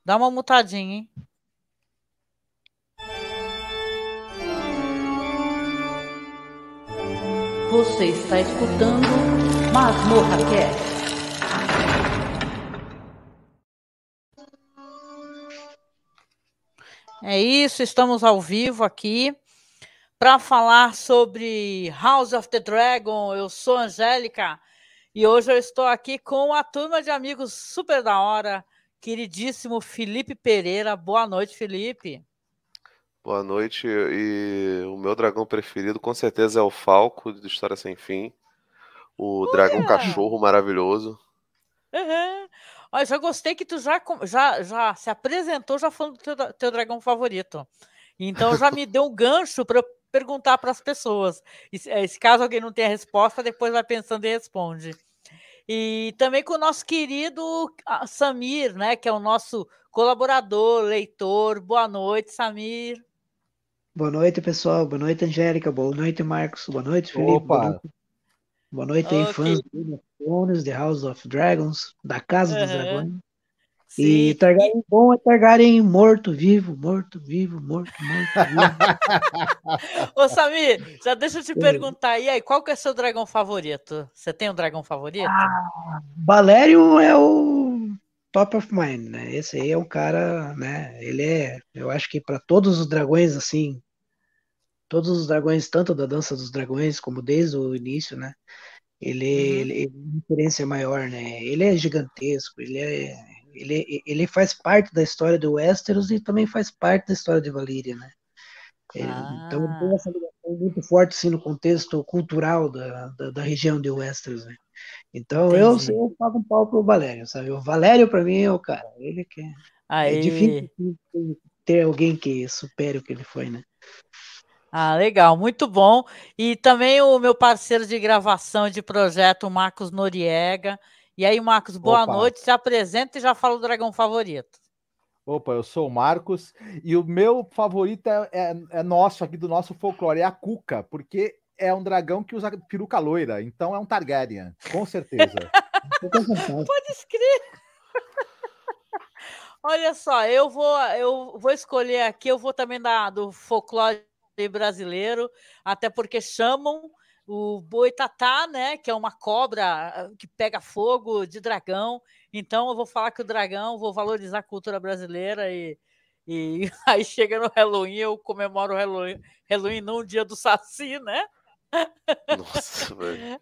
Dá uma mutadinha, hein? Você está escutando Masmorra Cast. É isso, estamos ao vivo aqui para falar sobre House of the Dragon. Eu sou a Angélica e hoje eu estou aqui com a turma de amigos super da hora, queridíssimo Felipe Pereira. Boa noite, Felipe. Boa noite. E o meu dragão preferido com certeza é o Falco de História Sem Fim. O dragão cachorro maravilhoso. Uhum. Olha, já gostei que tu já se apresentou já falando do teu dragão favorito. Então já me deu um gancho para eu perguntar para as pessoas. Se caso alguém não tenha resposta, depois vai pensando e responde. E também com o nosso querido Samir, né, que é o nosso colaborador, leitor. Boa noite, Samir. Boa noite, pessoal. Boa noite, Angélica. Boa noite, Marcos. Boa noite, Felipe. Opa! Boa noite aí, fãs Ok. do Game of Thrones, The House of Dragons, da Casa dos Uhum. Dragões. E Sim. Targaryen bom é Targaryen morto, vivo, morto, vivo, morto, morto, vivo. Ô, Samir, já deixa eu te perguntar. E aí, qual que é seu dragão favorito? Você tem um dragão favorito? Valerion é o top of mind, né? Esse aí é um cara, né? Ele é, eu acho que para todos os dragões, assim, todos os dragões, tanto da Dança dos Dragões como desde o início, né? Ele é uma referência maior, né? Ele é gigantesco, ele faz parte da história do Westeros e também faz parte da história de Valíria, né? Então ele tem essa ligação muito forte assim, no contexto cultural da região de Westeros, né? Então Entendi. eu pago um pau pro Valério, sabe? O Valério para mim é o cara, ele que é difícil Aí. ter alguém que supere o que ele foi, né? Ah, legal, muito bom. E também o meu parceiro de gravação e de projeto, o Marcos Noriega. E aí, Marcos, boa Opa! noite. Se apresenta e já fala o dragão favorito. Opa, eu sou o Marcos e o meu favorito é nosso, aqui do nosso folclore, é a Cuca, porque é um dragão que usa peruca loira, então é um Targaryen, com certeza. Pode escrever. Olha só, eu vou escolher aqui, eu vou também do folclore brasileiro, até porque chamam o boitatá, né, que é uma cobra que pega fogo de dragão. Então eu vou falar que o dragão, vou valorizar a cultura brasileira e aí chega no Halloween, eu comemoro o Halloween não o dia do Saci, né? Nossa, velho.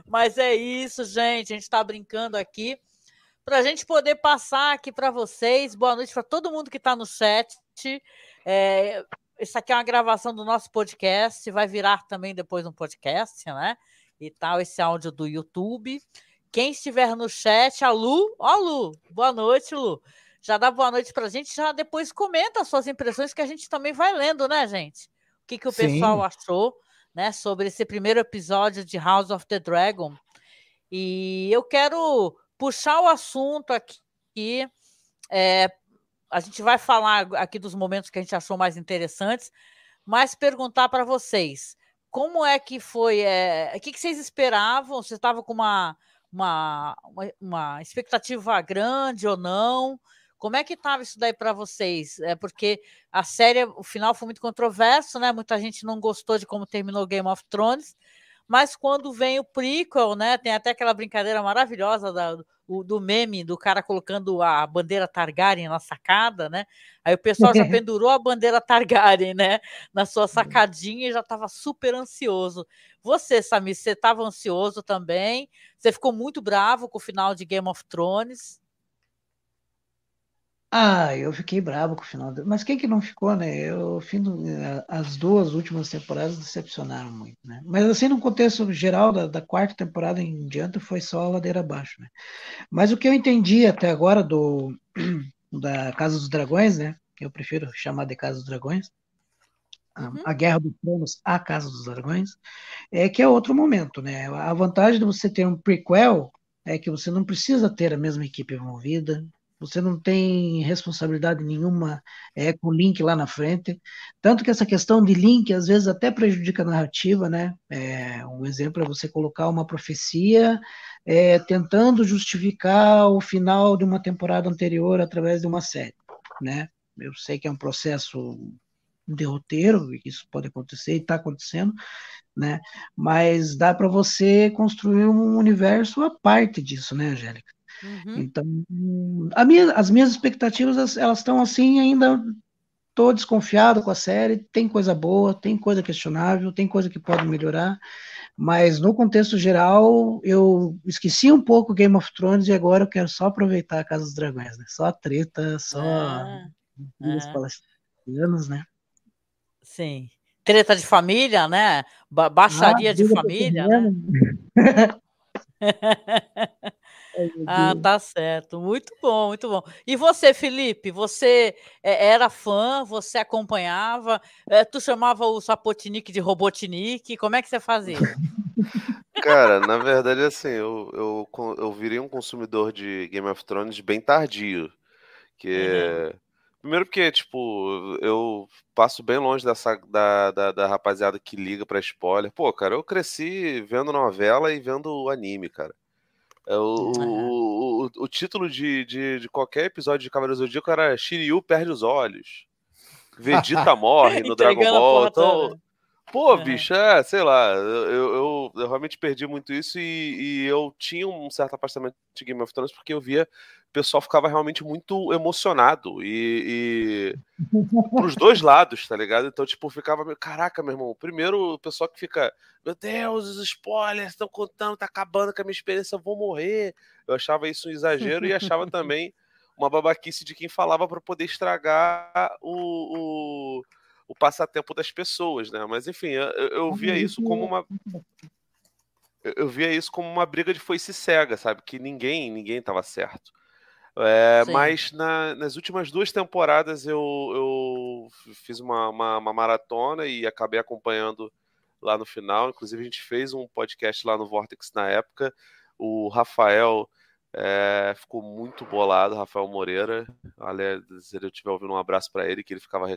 Mas é isso, gente, a gente está brincando aqui para a gente poder passar aqui para vocês. Boa noite para todo mundo que está no chat. Isso aqui é uma gravação do nosso podcast, vai virar também depois um podcast, né? E tal, esse áudio do YouTube. Quem estiver no chat, a Lu, ó, Lu, boa noite, Lu. Já dá boa noite para a gente, já depois comenta as suas impressões, que a gente também vai lendo, né, gente? O que o pessoal Sim. achou, né, sobre esse primeiro episódio de House of the Dragon. E eu quero puxar o assunto aqui. A gente vai falar aqui dos momentos que a gente achou mais interessantes, mas perguntar para vocês como é que foi, o que vocês esperavam? Você estava com uma expectativa grande ou não? Como é que estava isso daí para vocês? Porque a série, o final foi muito controverso, né? Muita gente não gostou de como terminou Game of Thrones, mas quando vem o prequel, né? Tem até aquela brincadeira maravilhosa do meme do cara colocando a bandeira Targaryen na sacada, né? Aí o pessoal já pendurou a bandeira Targaryen, né? Na sua sacadinha e já estava super ansioso. Você, Samir, você estava ansioso também? Você ficou muito bravo com o final de Game of Thrones? Eu fiquei bravo com o final. Mas quem que não ficou, né? As duas últimas temporadas decepcionaram muito, né? Mas assim, no contexto geral da quarta temporada em diante, foi só a ladeira abaixo, né? Mas o que eu entendi até agora da Casa dos Dragões, né? Eu prefiro chamar de Casa dos Dragões, a Guerra dos Tronos, a Casa dos Dragões, é que é outro momento, né? A vantagem de você ter um prequel é que você não precisa ter a mesma equipe envolvida, você não tem responsabilidade nenhuma com o link lá na frente. Tanto que essa questão de link, às vezes, até prejudica a narrativa, né? Um exemplo é você colocar uma profecia tentando justificar o final de uma temporada anterior através de uma série, né? Eu sei que é um processo de roteiro, isso pode acontecer e está acontecendo, né? Mas dá para você construir um universo à parte disso, né, Angélica? Uhum. Então, as minhas expectativas, elas estão assim, ainda estou desconfiado com a série, tem coisa boa, tem coisa questionável, tem coisa que pode melhorar, mas no contexto geral, eu esqueci um pouco Game of Thrones e agora eu quero só aproveitar a Casa dos Dragões, né? Só treta, só Ah, brigas ah, palestinas, né? sim. Treta de família, né? Ah, Baixaria de briga pra família, né? terreno. Ai, meu Ah, Deus. tá certo. Muito bom, muito bom. E você, Felipe, você era fã, você acompanhava, tu chamava o Sapotnik de Robotnik, como é que você fazia? Cara, na verdade, assim, eu virei um consumidor de Game of Thrones bem tardio. Aham. Que... Primeiro porque, tipo, eu passo bem longe da rapaziada que liga pra spoiler. Pô, cara, eu cresci vendo novela e vendo anime, cara. Aham. O título de qualquer episódio de Cavaleiro do Zodíaco era Shiryu perde os olhos. Vegeta morre no Dragon Entregando a Ball. porra Então, toda. pô, Aham. bicho, sei lá, eu realmente perdi muito isso e eu tinha um certo afastamento de Game of Thrones porque eu via o pessoal ficava realmente muito emocionado e pros dois lados, tá ligado? Então, tipo, ficava meio, caraca, meu irmão, primeiro o pessoal que fica, meu Deus, os spoilers estão contando, tá acabando com a minha experiência, eu vou morrer. Eu achava isso um exagero e achava também uma babaquice de quem falava pra poder estragar o passatempo das pessoas, né? Mas enfim, eu via isso como uma eu via isso como uma briga de foice cega, sabe? Que ninguém tava certo. Sim. Mas nas últimas 2 temporadas eu fiz uma maratona e acabei acompanhando lá no final. Inclusive, a gente fez um podcast lá no Vortex na época. O Rafael ficou muito bolado, Rafael Moreira. Aliás, se ele estiver ouvindo, um abraço para ele, que ele ficava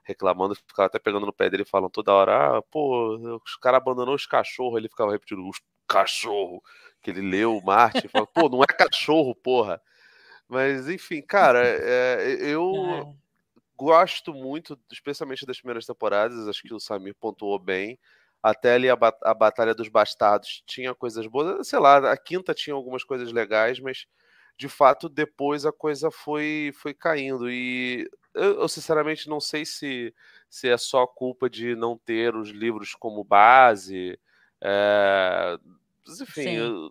reclamando, ficava até pegando no pé dele, falando toda hora: pô, os caras abandonou os cachorros. Ele ficava repetindo: os cachorros. Que ele leu o Martin, fala: pô, não é cachorro, porra. Mas, enfim, cara, eu É. gosto muito, especialmente das primeiras temporadas, acho que o Samir pontuou bem. Até ali a Batalha dos Bastardos tinha coisas boas, sei lá, a quinta tinha algumas coisas legais, mas de fato depois a coisa foi caindo. E eu sinceramente não sei se é só culpa de não ter os livros como base. é, mas, enfim, Sim.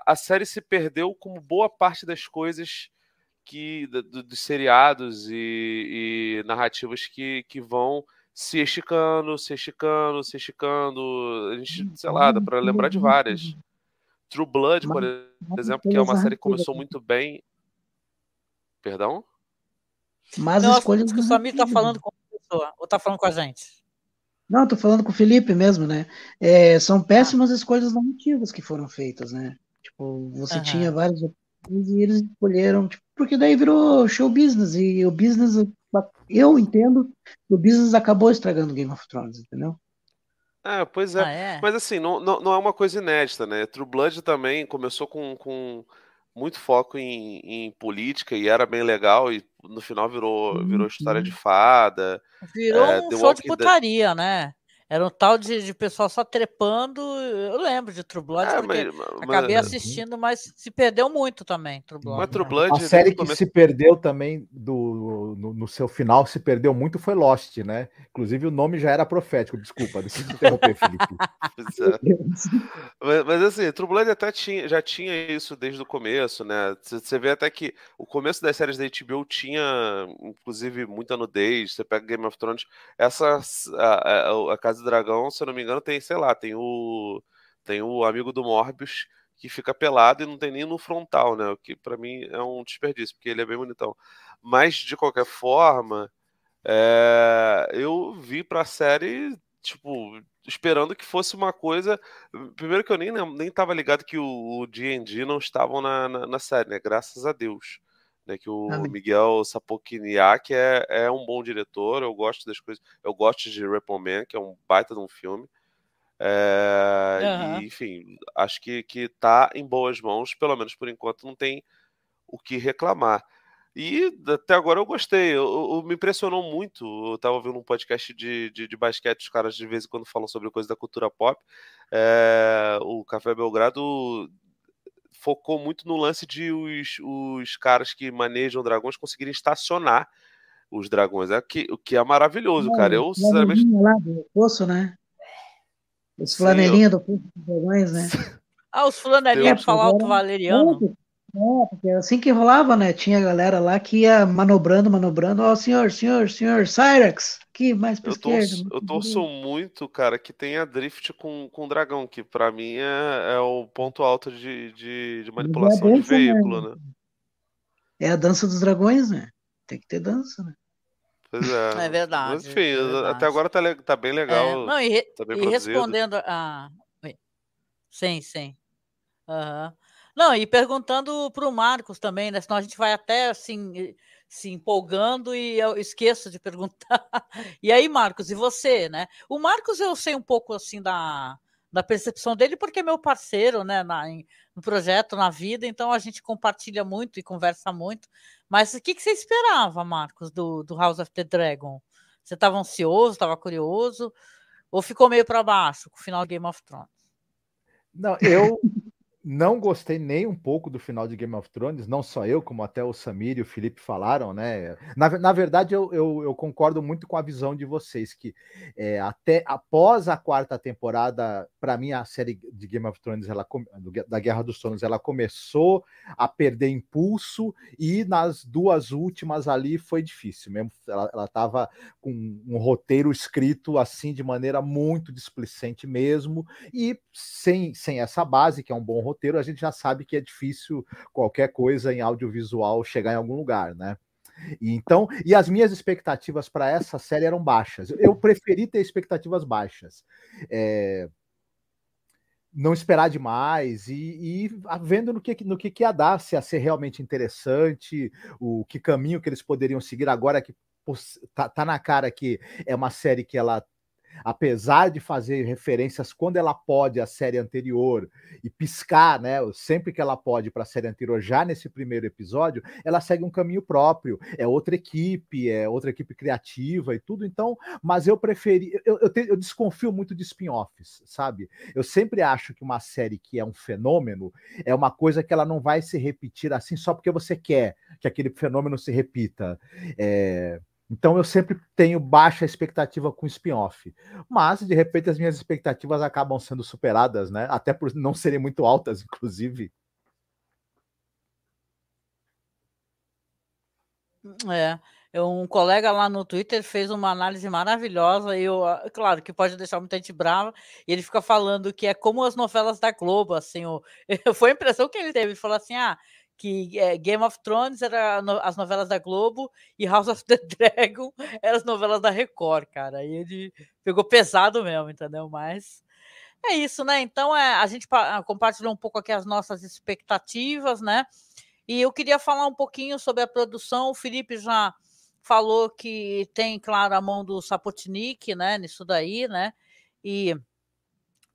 a série se perdeu como boa parte das coisas dos seriados e narrativas que vão se esticando, se esticando, se esticando. A gente, sei lá, dá pra lembrar de várias. True Blood, Mas, por mas exemplo, que é escolhas uma série que narrativas. começou muito bem. Perdão? Mas Não, acho escolhas que o Samir está narrativas. falando com a pessoa, ou está falando com a gente? Não, estou falando com o Felipe mesmo, né? São Ah, péssimas escolhas narrativas que foram feitas, né? Tipo, você tinha aham. várias opções e eles escolheram, tipo, porque daí virou show business e o business, eu entendo, que o business acabou estragando Game of Thrones, entendeu? Pois é. Ah, é? Mas assim, não é uma coisa inédita, né? True Blood também começou com muito foco em política e era bem legal, e no final virou Sim, história de sim. Virou fada. um The show de Walking Dead. putaria, né? Era um tal de pessoal só trepando. Eu lembro de True Blood, É, porque mas, acabei assistindo, mas se perdeu muito também, True mas Blood, True né? Uma Blood, desde série o que começo. se perdeu também no seu final, se perdeu muito, foi Lost, né? Inclusive o nome já era profético. Desculpa, deixa eu te interromper, Felipe. Pois é. Mas, assim, True Blood até já tinha isso desde o começo, né? Você vê até que o começo das séries da HBO tinha, inclusive, muita nudez. Você pega Game of Thrones, essa, a Casa do Dragão, se eu não me engano, tem, sei lá, tem o amigo do Morbius que fica pelado e não tem nem no frontal, né? O que pra mim é um desperdício, porque ele é bem bonitão. Mas, de qualquer forma. Eu vi pra série, tipo, esperando que fosse uma coisa. Primeiro que eu nem tava ligado que o D&D não estavam na série, né? Graças a Deus. né, que o Amém. Miguel Sapochniak é um bom diretor, eu gosto das coisas, eu gosto de Repo Man, que é um baita de um filme, e enfim, acho que tá em boas mãos, pelo menos por enquanto não tem o que reclamar. E até agora eu gostei, me impressionou muito. Eu tava ouvindo um podcast de basquete, os caras de vez em quando falam sobre coisa da cultura pop. O Café Belgrado focou muito no lance de os caras que manejam dragões conseguirem estacionar os dragões. O que é maravilhoso, cara. Eu, sinceramente, Flanelinha lá do poço, né? Os sim, flanelinha do poço dos dragões, né? Os flanelinha Deus. de falar alto valeriano. Porque assim que rolava, né? Tinha galera lá que ia manobrando. Ó, senhor, Cyrax, aqui, mais pra esquerda. Eu torço muito, cara, que tenha drift com dragão, que pra mim é o ponto alto de manipulação de veículo, né? É a dança dos dragões, né? Tem que ter dança, né? Pois É é. Mas verdade, enfim, é até verdade. agora tá bem legal, Não, tá bem e produzido. respondendo a. Sim, sim. Aham. Não, e perguntando para o Marcos também, né? Senão a gente vai até assim se empolgando e eu esqueço de perguntar. E aí, Marcos, e você, né? O Marcos eu sei um pouco assim da percepção dele, porque é meu parceiro, né, no projeto, na vida, então a gente compartilha muito e conversa muito. Mas o que você esperava, Marcos, do House of the Dragon? Você estava ansioso, estava curioso, ou ficou meio para baixo com o final de Game of Thrones? Não, eu não gostei nem um pouco do final de Game of Thrones, não só eu, como até o Samir e o Felipe falaram, né? Na verdade, eu concordo muito com a visão de vocês, que até após a quarta temporada, para mim, a série de Game of Thrones, da Guerra dos Tronos, ela começou a perder impulso, e nas duas últimas ali foi difícil mesmo. Ela estava com um roteiro escrito assim de maneira muito displicente mesmo, e sem essa base, que é um bom roteiro, a gente já sabe que é difícil qualquer coisa em audiovisual chegar em algum lugar, né? E as minhas expectativas para essa série eram baixas. Eu preferi ter expectativas baixas. Não esperar demais e vendo no que ia dar, se ia ser realmente interessante, que caminho que eles poderiam seguir agora, que tá na cara que é uma série que ela, apesar de fazer referências quando ela pode à série anterior e piscar, né, sempre que ela pode para a série anterior, já nesse primeiro episódio, ela segue um caminho próprio, é outra equipe criativa e tudo. Então, mas eu preferi, eu desconfio muito de spin-offs, sabe? Eu sempre acho que uma série que é um fenômeno é uma coisa que ela não vai se repetir assim só porque você quer que aquele fenômeno se repita. Então eu sempre tenho baixa expectativa com spin-off. Mas, de repente, as minhas expectativas acabam sendo superadas, né? Até por não serem muito altas, inclusive. Um colega lá no Twitter fez uma análise maravilhosa, e claro que pode deixar muita gente brava, e ele fica falando que é como as novelas da Globo, assim, foi a impressão que ele teve. Ele falou assim, que Game of Thrones era as novelas da Globo e House of the Dragon eram as novelas da Record, cara. E ele pegou pesado mesmo, entendeu? Mas é isso, né? Então a gente compartilhou um pouco aqui as nossas expectativas, né? E eu queria falar um pouquinho sobre a produção. O Felipe já falou que tem, claro, a mão do Sapochnik, né, nisso daí, né? E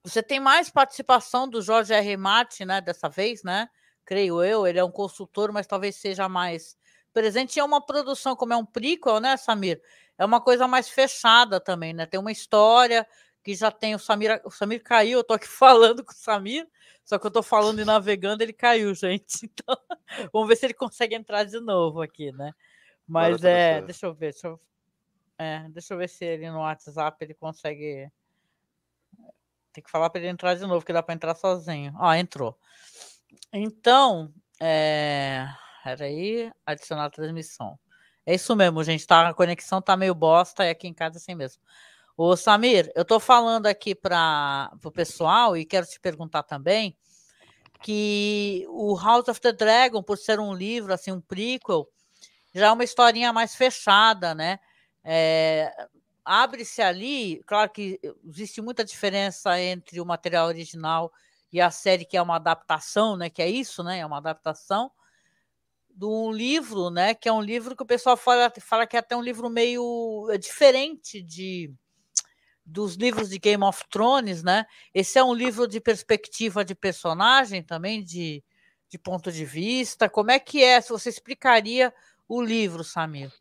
você tem mais participação do George R. Martin, né, dessa vez, né? Creio eu, ele é um consultor, mas talvez seja mais presente. É uma produção, como é um prequel, né, Samir? É uma coisa mais fechada também, né? Tem uma história que já tem o Samir caiu, eu tô aqui falando com o Samir, só que eu tô falando e navegando, ele caiu, gente. Então, vamos ver se ele consegue entrar de novo aqui, né? Mas deixa eu ver se ele no WhatsApp ele consegue. Tem que falar para ele entrar de novo, que dá para entrar sozinho. Entrou. Então, peraí, adicionar a transmissão. É isso mesmo, gente, tá? A conexão tá meio bosta, e aqui em casa é assim mesmo. Ô, Samir, eu tô falando aqui para o pessoal e quero te perguntar também que o House of the Dragon, por ser um livro, assim, um prequel, já é uma historinha mais fechada, né? Abre-se ali, claro que existe muita diferença entre o material original e a série, que é uma adaptação, né? Que é isso, né? É uma adaptação. de um livro, né? Que é um livro que o pessoal fala que é até um livro meio diferente dos livros de Game of Thrones, né? Esse é um livro de perspectiva de personagem também, de ponto de vista. Como é que é? Se você explicaria o livro, Samir,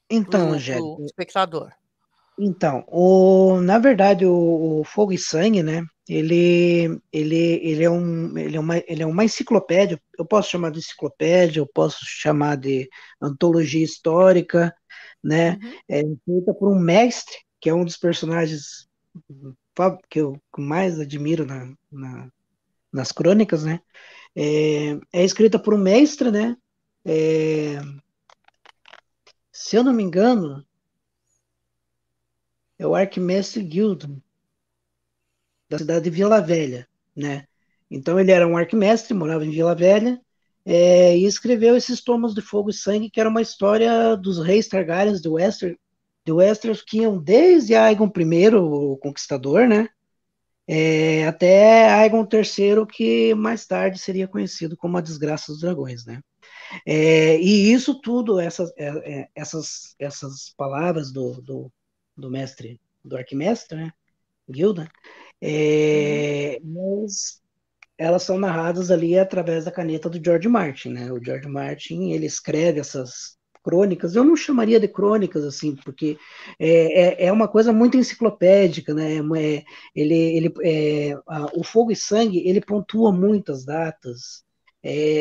Então, para Angélica, o espectador. então, na verdade, o Fogo e Sangue, né? Ele é uma enciclopédia. Eu posso chamar de enciclopédia, eu posso chamar de antologia histórica, né? Uhum. É feita por um mestre, que é um dos personagens que eu mais admiro nas crônicas, né? É escrita por um mestre, né? É, se eu não me engano, é o Arquimestre Gildon, da cidade de Vila Velha, né? Então ele era um arquimestre, morava em Vila Velha, e escreveu esses tomos de Fogo e Sangue, que era uma história dos reis Targaryens de Westeros, que iam desde Aegon I, o Conquistador, né? Até Aegon III, que mais tarde seria conhecido como a Desgraça dos Dragões, né? E isso tudo, essas palavras do mestre, do arquimestre, né? Gilda, mas elas são narradas ali através da caneta do George Martin, né? O George Martin, ele escreve essas crônicas, eu não chamaria de crônicas, assim, porque é uma coisa muito enciclopédica, né? O Fogo e Sangue, ele pontua muitas datas,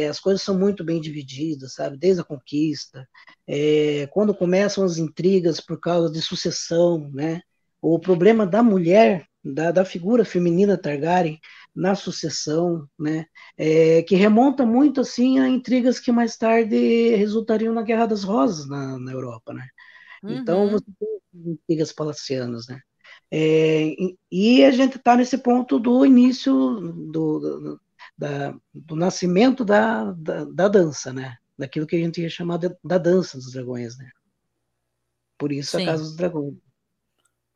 as coisas são muito bem divididas, sabe? Desde a conquista, quando começam as intrigas por causa de sucessão, né? O problema da mulher, da figura feminina Targaryen, na sucessão, né, que remonta muito assim a intrigas que mais tarde resultariam na Guerra das Rosas na Europa, né? Então Uhum. você tem intrigas palacianas, né? E a gente está nesse ponto do início do nascimento da dança, né? Daquilo que a gente ia chamar da dança dos dragões, né? Por isso a Casa Sim. dos Dragões.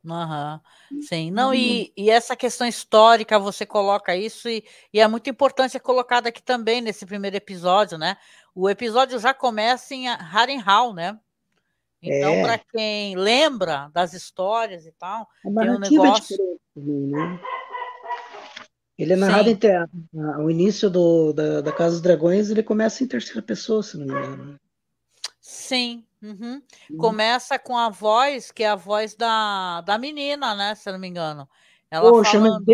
Uhum. Sim, não, e essa questão histórica, você coloca isso, e é muito importante, é colocado aqui também nesse primeiro episódio, né? O episódio já começa em Harrenhal, né? Então, para quem lembra das histórias e tal, A tem um narrativa é negócio. diferente também, né? Ele é narrado Sim, o início da Casa dos Dragões, ele começa em terceira pessoa, se não me engano. sim. Uhum. Começa com a voz, que é a voz da menina, né? Se eu não me engano. Ela Poxa, mas falando.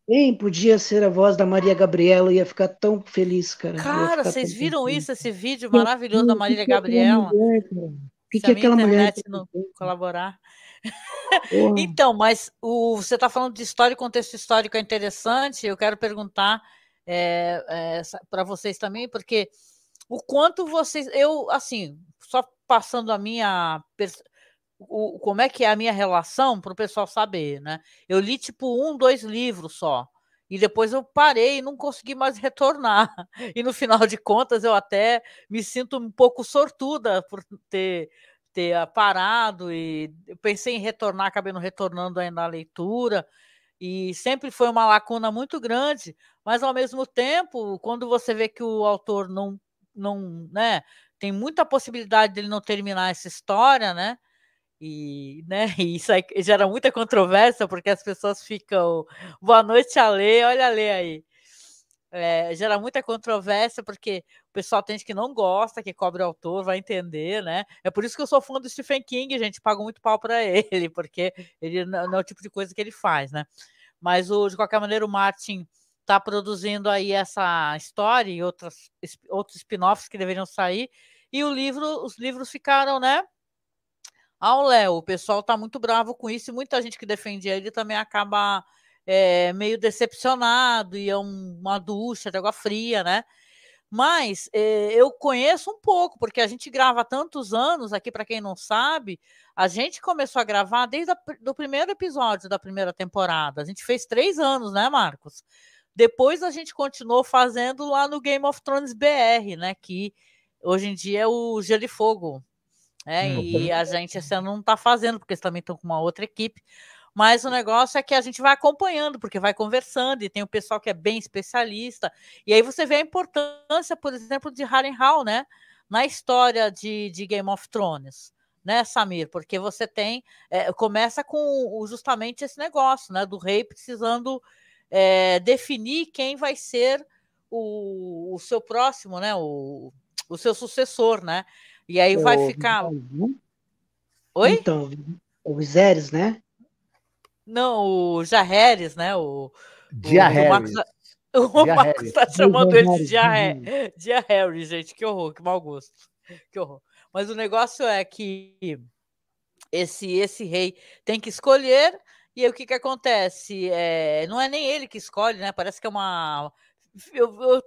bem podia ser a voz da Maria Gabriela, eu ia ficar tão feliz, cara. Eu ia Cara, ficar vocês tão viram contente. isso, esse vídeo maravilhoso da O que Marília que é aquela Gabriela? mulher, cara? O Se que a é minha aquela mulher? internet não colaborar. Porra. Então, mas você está falando de história e contexto histórico é interessante. Eu quero perguntar para vocês também, porque o quanto vocês. Eu, assim, só passando a minha. Como é que é a minha relação para o pessoal saber, né? Eu li tipo 2 livros só. E depois eu parei e não consegui mais retornar. E no final de contas, eu até me sinto um pouco sortuda por ter parado, e eu pensei em retornar, acabei não retornando ainda à leitura, e sempre foi uma lacuna muito grande, mas ao mesmo tempo, quando você vê que o autor não, né, tem muita possibilidade dele não terminar essa história, né, e isso aí gera muita controvérsia, porque as pessoas ficam, boa noite, Ale, olha a Ale aí. Gera muita controvérsia, porque o pessoal tem gente que não gosta, que cobre o autor, vai entender, né? É por isso que eu sou fã do Stephen King, gente, pago muito pau para ele, porque ele não é o tipo de coisa que ele faz, né? Mas, de qualquer maneira, o Martin está produzindo aí essa história e outros spin-offs que deveriam sair, e os livros ficaram, né? Ao Léo, o pessoal está muito bravo com isso, e muita gente que defendia ele também acaba meio decepcionado, e é uma ducha de água fria, né? Mas eu conheço um pouco, porque a gente grava há tantos anos aqui, para quem não sabe, a gente começou a gravar desde o primeiro episódio da primeira temporada. A gente fez 3 anos, né, Marcos? Depois a gente continuou fazendo lá no Game of Thrones BR, né? Que hoje em dia é o Gelo e Fogo. E a gente esse ano não está fazendo, porque eles também estão com uma outra equipe. mas o negócio é que a gente vai acompanhando, porque vai conversando, e tem o pessoal que é bem especialista, e aí você vê a importância, por exemplo, de Harrenhal, né, na história de Game of Thrones, né, Samir? Porque você tem, começa com justamente esse negócio, né, do rei precisando definir quem vai ser o seu próximo, né, o seu sucessor, né? E aí vai ficar. Oi? Então, o Viserys, né? Não, o Jaehaerys, né? Que o Marcos, Harris. o Marcos está chamando ele de Jaehaerys. Jaehaerys, gente. Que horror, que mau gosto. Que horror. Mas o negócio é que esse rei tem que escolher, e aí o que, que acontece? Não é nem ele que escolhe, né? Parece que é uma. Eu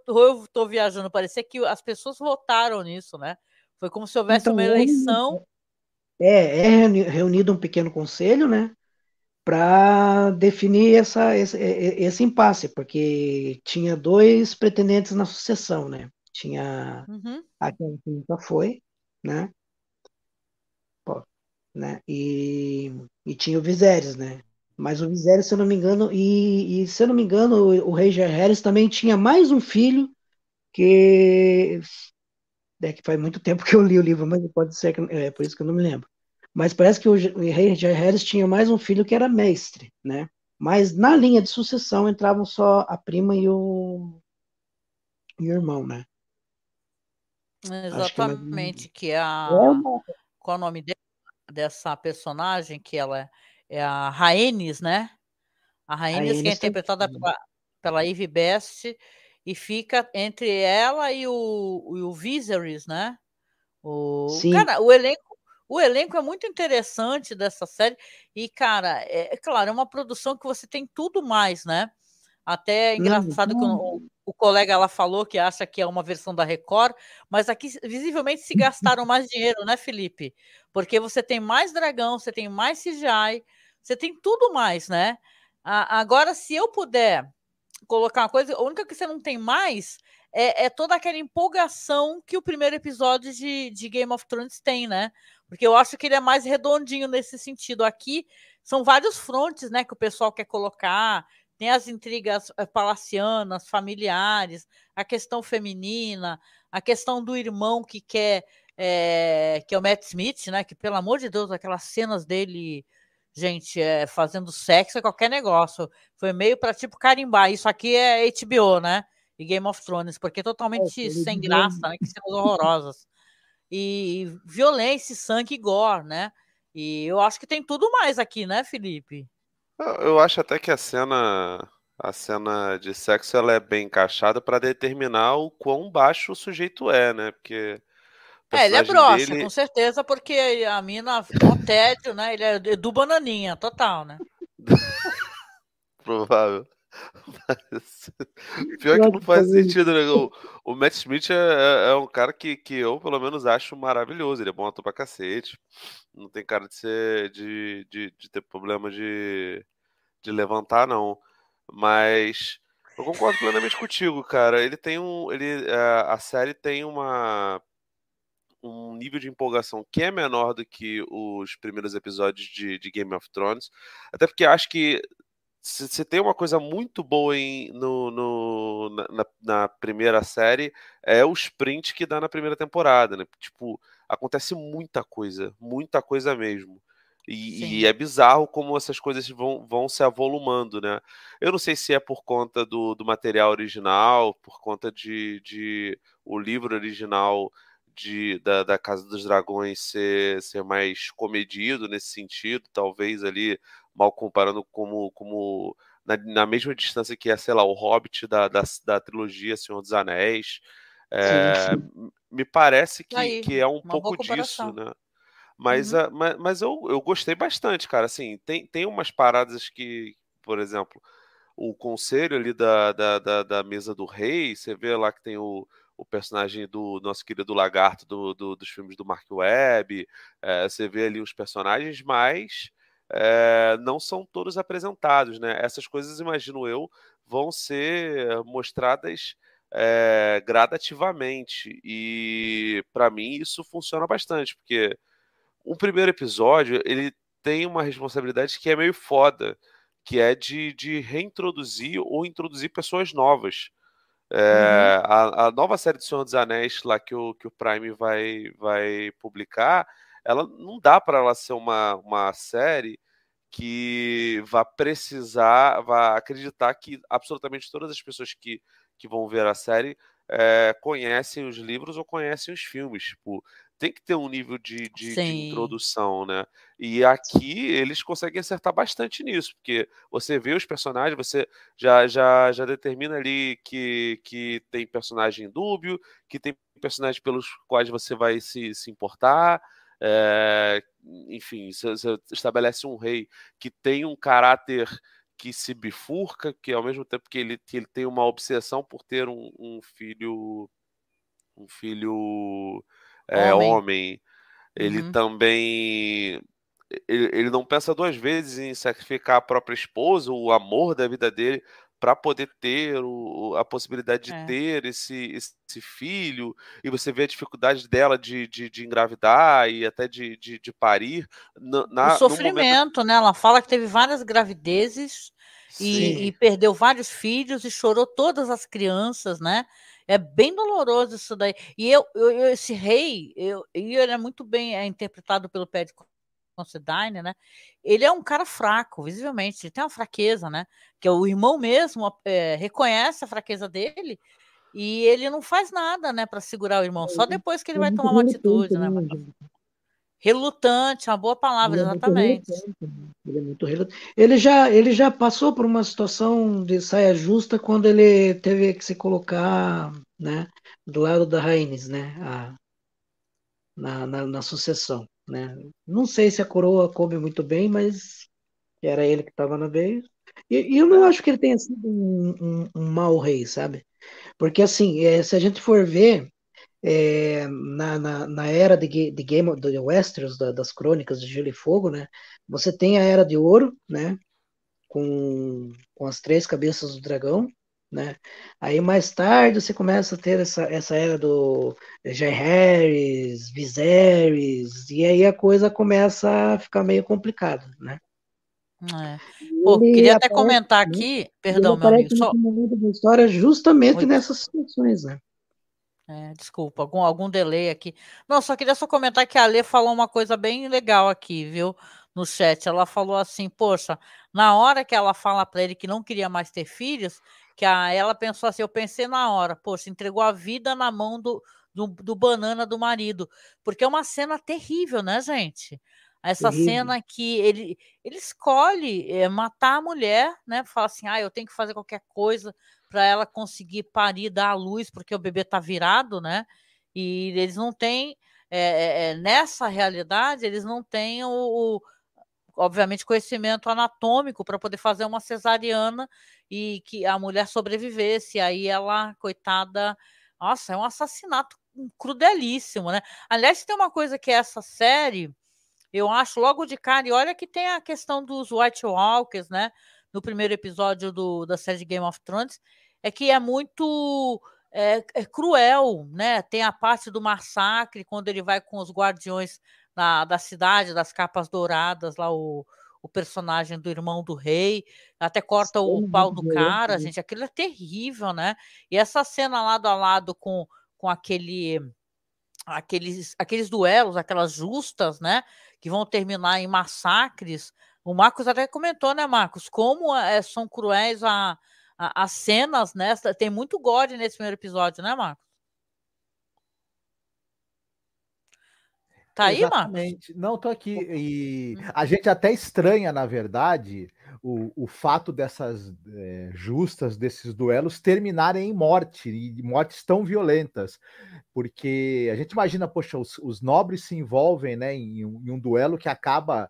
tô viajando, parecia que as pessoas votaram nisso, né? Foi como se houvesse Então, uma eleição. reunido um pequeno conselho, né? Para definir esse impasse, porque tinha dois pretendentes na sucessão, né? Tinha Uhum. a quem nunca foi, né? Pô, né? E tinha o Viserys, né? Mas o Viserys, se eu não me engano, se eu não me engano, o rei Jaehaerys também tinha mais um filho que que faz muito tempo que eu li o livro, mas pode ser que é por isso que eu não me lembro. Mas parece que o rei Jaehaerys tinha mais um filho que era mestre, né? Mas na linha de sucessão entravam só a prima e o irmão, né? Acho que é mais Exatamente, que é é a. uma Qual é o nome dessa personagem? Que ela é a Rhaenys, né? A Rhaenys, que é Rhaenys interpretada Targaryen. pela Ivy Best, e fica entre ela e o Viserys, né? Sim, Cara, o elenco é muito interessante dessa série, e, cara, claro, é uma produção que você tem tudo mais, né? Até é não, engraçado que não, o colega lá falou que acha que é uma versão da Record, mas aqui visivelmente se gastaram mais dinheiro, né, Felipe? Porque você tem mais dragão, você tem mais CGI, você tem tudo mais, né? Agora, se eu puder colocar uma coisa, a única que você não tem mais é toda aquela empolgação que o primeiro episódio de Game of Thrones tem, né? Porque eu acho que ele é mais redondinho nesse sentido. Aqui são vários frontes, né, que o pessoal quer colocar. Tem as intrigas palacianas, familiares, a questão feminina, a questão do irmão que quer, que é o Matt Smith, né? Que, pelo amor de Deus, aquelas cenas dele, gente, fazendo sexo é qualquer negócio. Foi meio para tipo carimbar. Isso aqui é HBO, né? E Game of Thrones, porque é totalmente sem graça, né? Que cenas horrorosas. E violência, sangue e gore, né? E eu acho que tem tudo mais aqui, né, Felipe? Eu acho até que a cena de sexo ela é bem encaixada para determinar o quão baixo o sujeito é, né? Porque o Ele é personagem broxa, com dele, certeza, porque a mina, mó tédio, né? Ele é do bananinha, total, né? provável. Mas, pior que pior não que faz foi sentido, né? O Matt Smith é um cara que eu, pelo menos, acho maravilhoso. Ele é bom ator pra cacete. Não tem cara de ser de ter problema de levantar, não. Mas eu concordo plenamente contigo, cara. Ele tem a série tem um nível de empolgação que é menor do que os primeiros episódios de Game of Thrones. Até porque acho que se tem uma coisa muito boa na primeira série, é o sprint que dá na primeira temporada, né? Tipo, acontece muita coisa mesmo. E Sim. é bizarro como essas coisas vão se avolumando, né? Eu não sei se é por conta do material original, por conta de o livro original da Casa dos Dragões ser mais comedido nesse sentido, talvez ali mal comparando como na mesma distância que é, sei lá, o Hobbit da trilogia Senhor dos Anéis. sim, É, sim. me parece Tá aí, que é um uma boa pouco disso, comparação. né? Mas, Uhum. mas eu gostei bastante, cara. Assim, tem umas paradas que, por exemplo, o conselho ali da mesa do rei, você vê lá que tem o personagem do nosso querido Lagarto dos filmes do Mark Webb, você vê ali os personagens, mas não são todos apresentados, né? Essas coisas, imagino eu, vão ser mostradas gradativamente, e para mim isso funciona bastante, porque o primeiro episódio, ele tem uma responsabilidade que é meio foda, que é de reintroduzir ou introduzir pessoas novas. A nova série do Senhor dos Anéis lá que o Prime vai publicar, ela não dá para ela ser uma série que vai acreditar que absolutamente todas as pessoas que vão ver a série conhecem os livros ou conhecem os filmes. Tipo, tem que ter um nível de Sim. introdução, né? E aqui eles conseguem acertar bastante nisso, porque você vê os personagens, você já determina ali que tem personagem dúbio, que tem personagens pelos quais você vai se importar. Enfim, você estabelece um rei que tem um caráter que se bifurca, que ao mesmo tempo que ele tem uma obsessão por ter um filho Homem. homem, ele Uhum. também ele não pensa duas vezes em sacrificar a própria esposa, o amor da vida dele, para poder ter a possibilidade de ter esse filho, e você vê a dificuldade dela de engravidar e até de parir O no momento. sofrimento, né? Ela fala que teve várias gravidezes Sim. e perdeu vários filhos e chorou todas as crianças, né? É bem doloroso isso daí. E esse rei, e ele é muito bem interpretado pelo Paddy Considine, né? Ele é um cara fraco, visivelmente. Ele tem uma fraqueza, né? Que o irmão mesmo reconhece a fraqueza dele e ele não faz nada, né, para segurar o irmão. Só depois que ele É vai muito tomar uma relutante, atitude, né? né, gente? Relutante, uma boa palavra, Ele é muito exatamente. relutante. Ele é muito relutante. Ele já passou por uma situação de saia justa quando ele teve que se colocar, né, do lado da Rhaenys, né, na sucessão, né. Não sei se a coroa coube muito bem, mas era ele que estava na vez. E eu não acho que ele tenha sido um mau rei, sabe? Porque assim, se a gente for ver na era de Game of the Westeros, das crônicas de Gelo e Fogo, né? Você tem a Era de Ouro, né? Com as três cabeças do dragão, né? Aí mais tarde você começa a ter essa era do Jaehaerys, Viserys, e aí a coisa começa a ficar meio complicada, né? É. Pô, Ele queria até aparece, comentar né? aqui, Ele perdão, meu amigo, aparece só. nesse momento da história justamente Oi, nessas situações, né? desculpa, algum delay aqui. Não, só queria comentar que a Alê falou uma coisa bem legal aqui, viu? No chat. Ela falou assim: poxa, na hora que ela fala para ele que não queria mais ter filhos, ela pensou assim: eu pensei na hora, poxa, entregou a vida na mão do banana do marido. Porque é uma cena terrível, né, gente? Essa Terrível. cena que ele escolhe matar a mulher, né? Fala assim: eu tenho que fazer qualquer coisa para ela conseguir parir, dar à luz, porque o bebê está virado, né? E eles não têm, nessa realidade, eles não têm obviamente, conhecimento anatômico para poder fazer uma cesariana e que a mulher sobrevivesse. Aí ela, coitada, nossa, é um assassinato crudelíssimo, né? Aliás, tem uma coisa que essa série, eu acho logo de cara, e olha que tem a questão dos White Walkers, né? No primeiro episódio da série de Game of Thrones, é que é muito cruel, né? Tem a parte do massacre, quando ele vai com os guardiões da cidade, das capas douradas, lá o personagem do irmão do rei, até corta o Extremamente pau do violento, cara, né? gente, aquilo é terrível, né? E essa cena lado a lado com aqueles duelos, aquelas justas, né, que vão terminar em massacres. O Marcos até comentou, né, Marcos, como são cruéis as cenas, né? Tem muito gore nesse primeiro episódio, né, Marcos? Tá aí, Marcos? Exatamente. Não, tô aqui. E a gente até estranha, na verdade, o fato dessas justas, desses duelos, terminarem em morte, e mortes tão violentas. Porque a gente imagina, poxa, os nobres se envolvem, né, em um duelo que acaba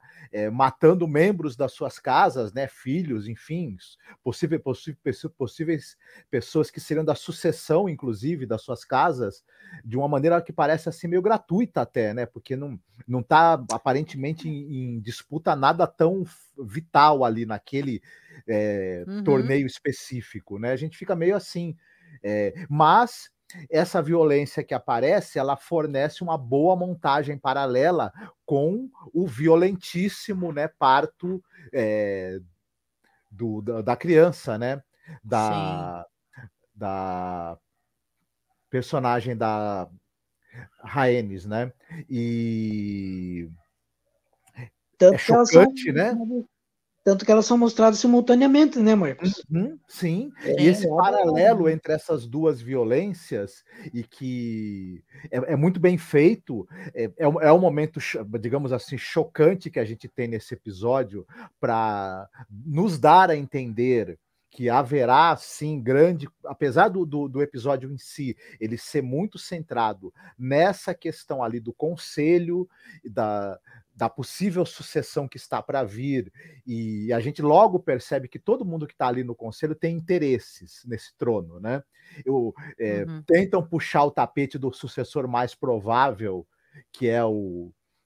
matando membros das suas casas, né, filhos, enfim, possíveis pessoas que seriam da sucessão, inclusive, das suas casas, de uma maneira que parece assim meio gratuita até, né, porque não está aparentemente em disputa nada tão vital ali naquele torneio específico, né, a gente fica meio assim, mas essa violência que aparece, ela fornece uma boa montagem paralela com o violentíssimo, né, parto da criança, né, da personagem da Rhaenys, né, e Tanto é que elas são, chocante, né? tanto que elas são mostradas simultaneamente, né, Marcos? Sim, É, e esse é paralelo entre essas duas violências, e que é muito bem feito, é um momento, digamos assim, chocante que a gente tem nesse episódio, para nos dar a entender que haverá, sim, grande, apesar do episódio em si, ele ser muito centrado nessa questão ali do conselho, da possível sucessão que está para vir, e a gente logo percebe que todo mundo que está ali no conselho tem interesses nesse trono, né? Tentam puxar o tapete do sucessor mais provável, que é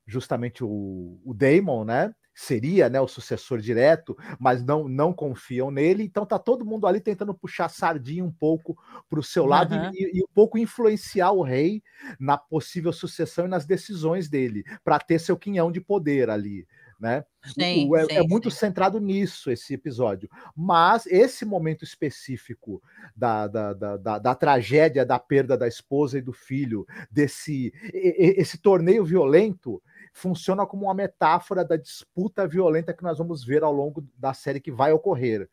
justamente o Daemon, né? Seria, né, o sucessor direto, mas não confiam nele, então tá todo mundo ali tentando puxar sardinha um pouco para o seu lado e um pouco influenciar o rei na possível sucessão e nas decisões dele, para ter seu quinhão de poder ali, né? É muito centrado nisso esse episódio, mas esse momento específico da tragédia, da perda da esposa e do filho, esse torneio violento, funciona como uma metáfora da disputa violenta que nós vamos ver ao longo da série que vai ocorrer.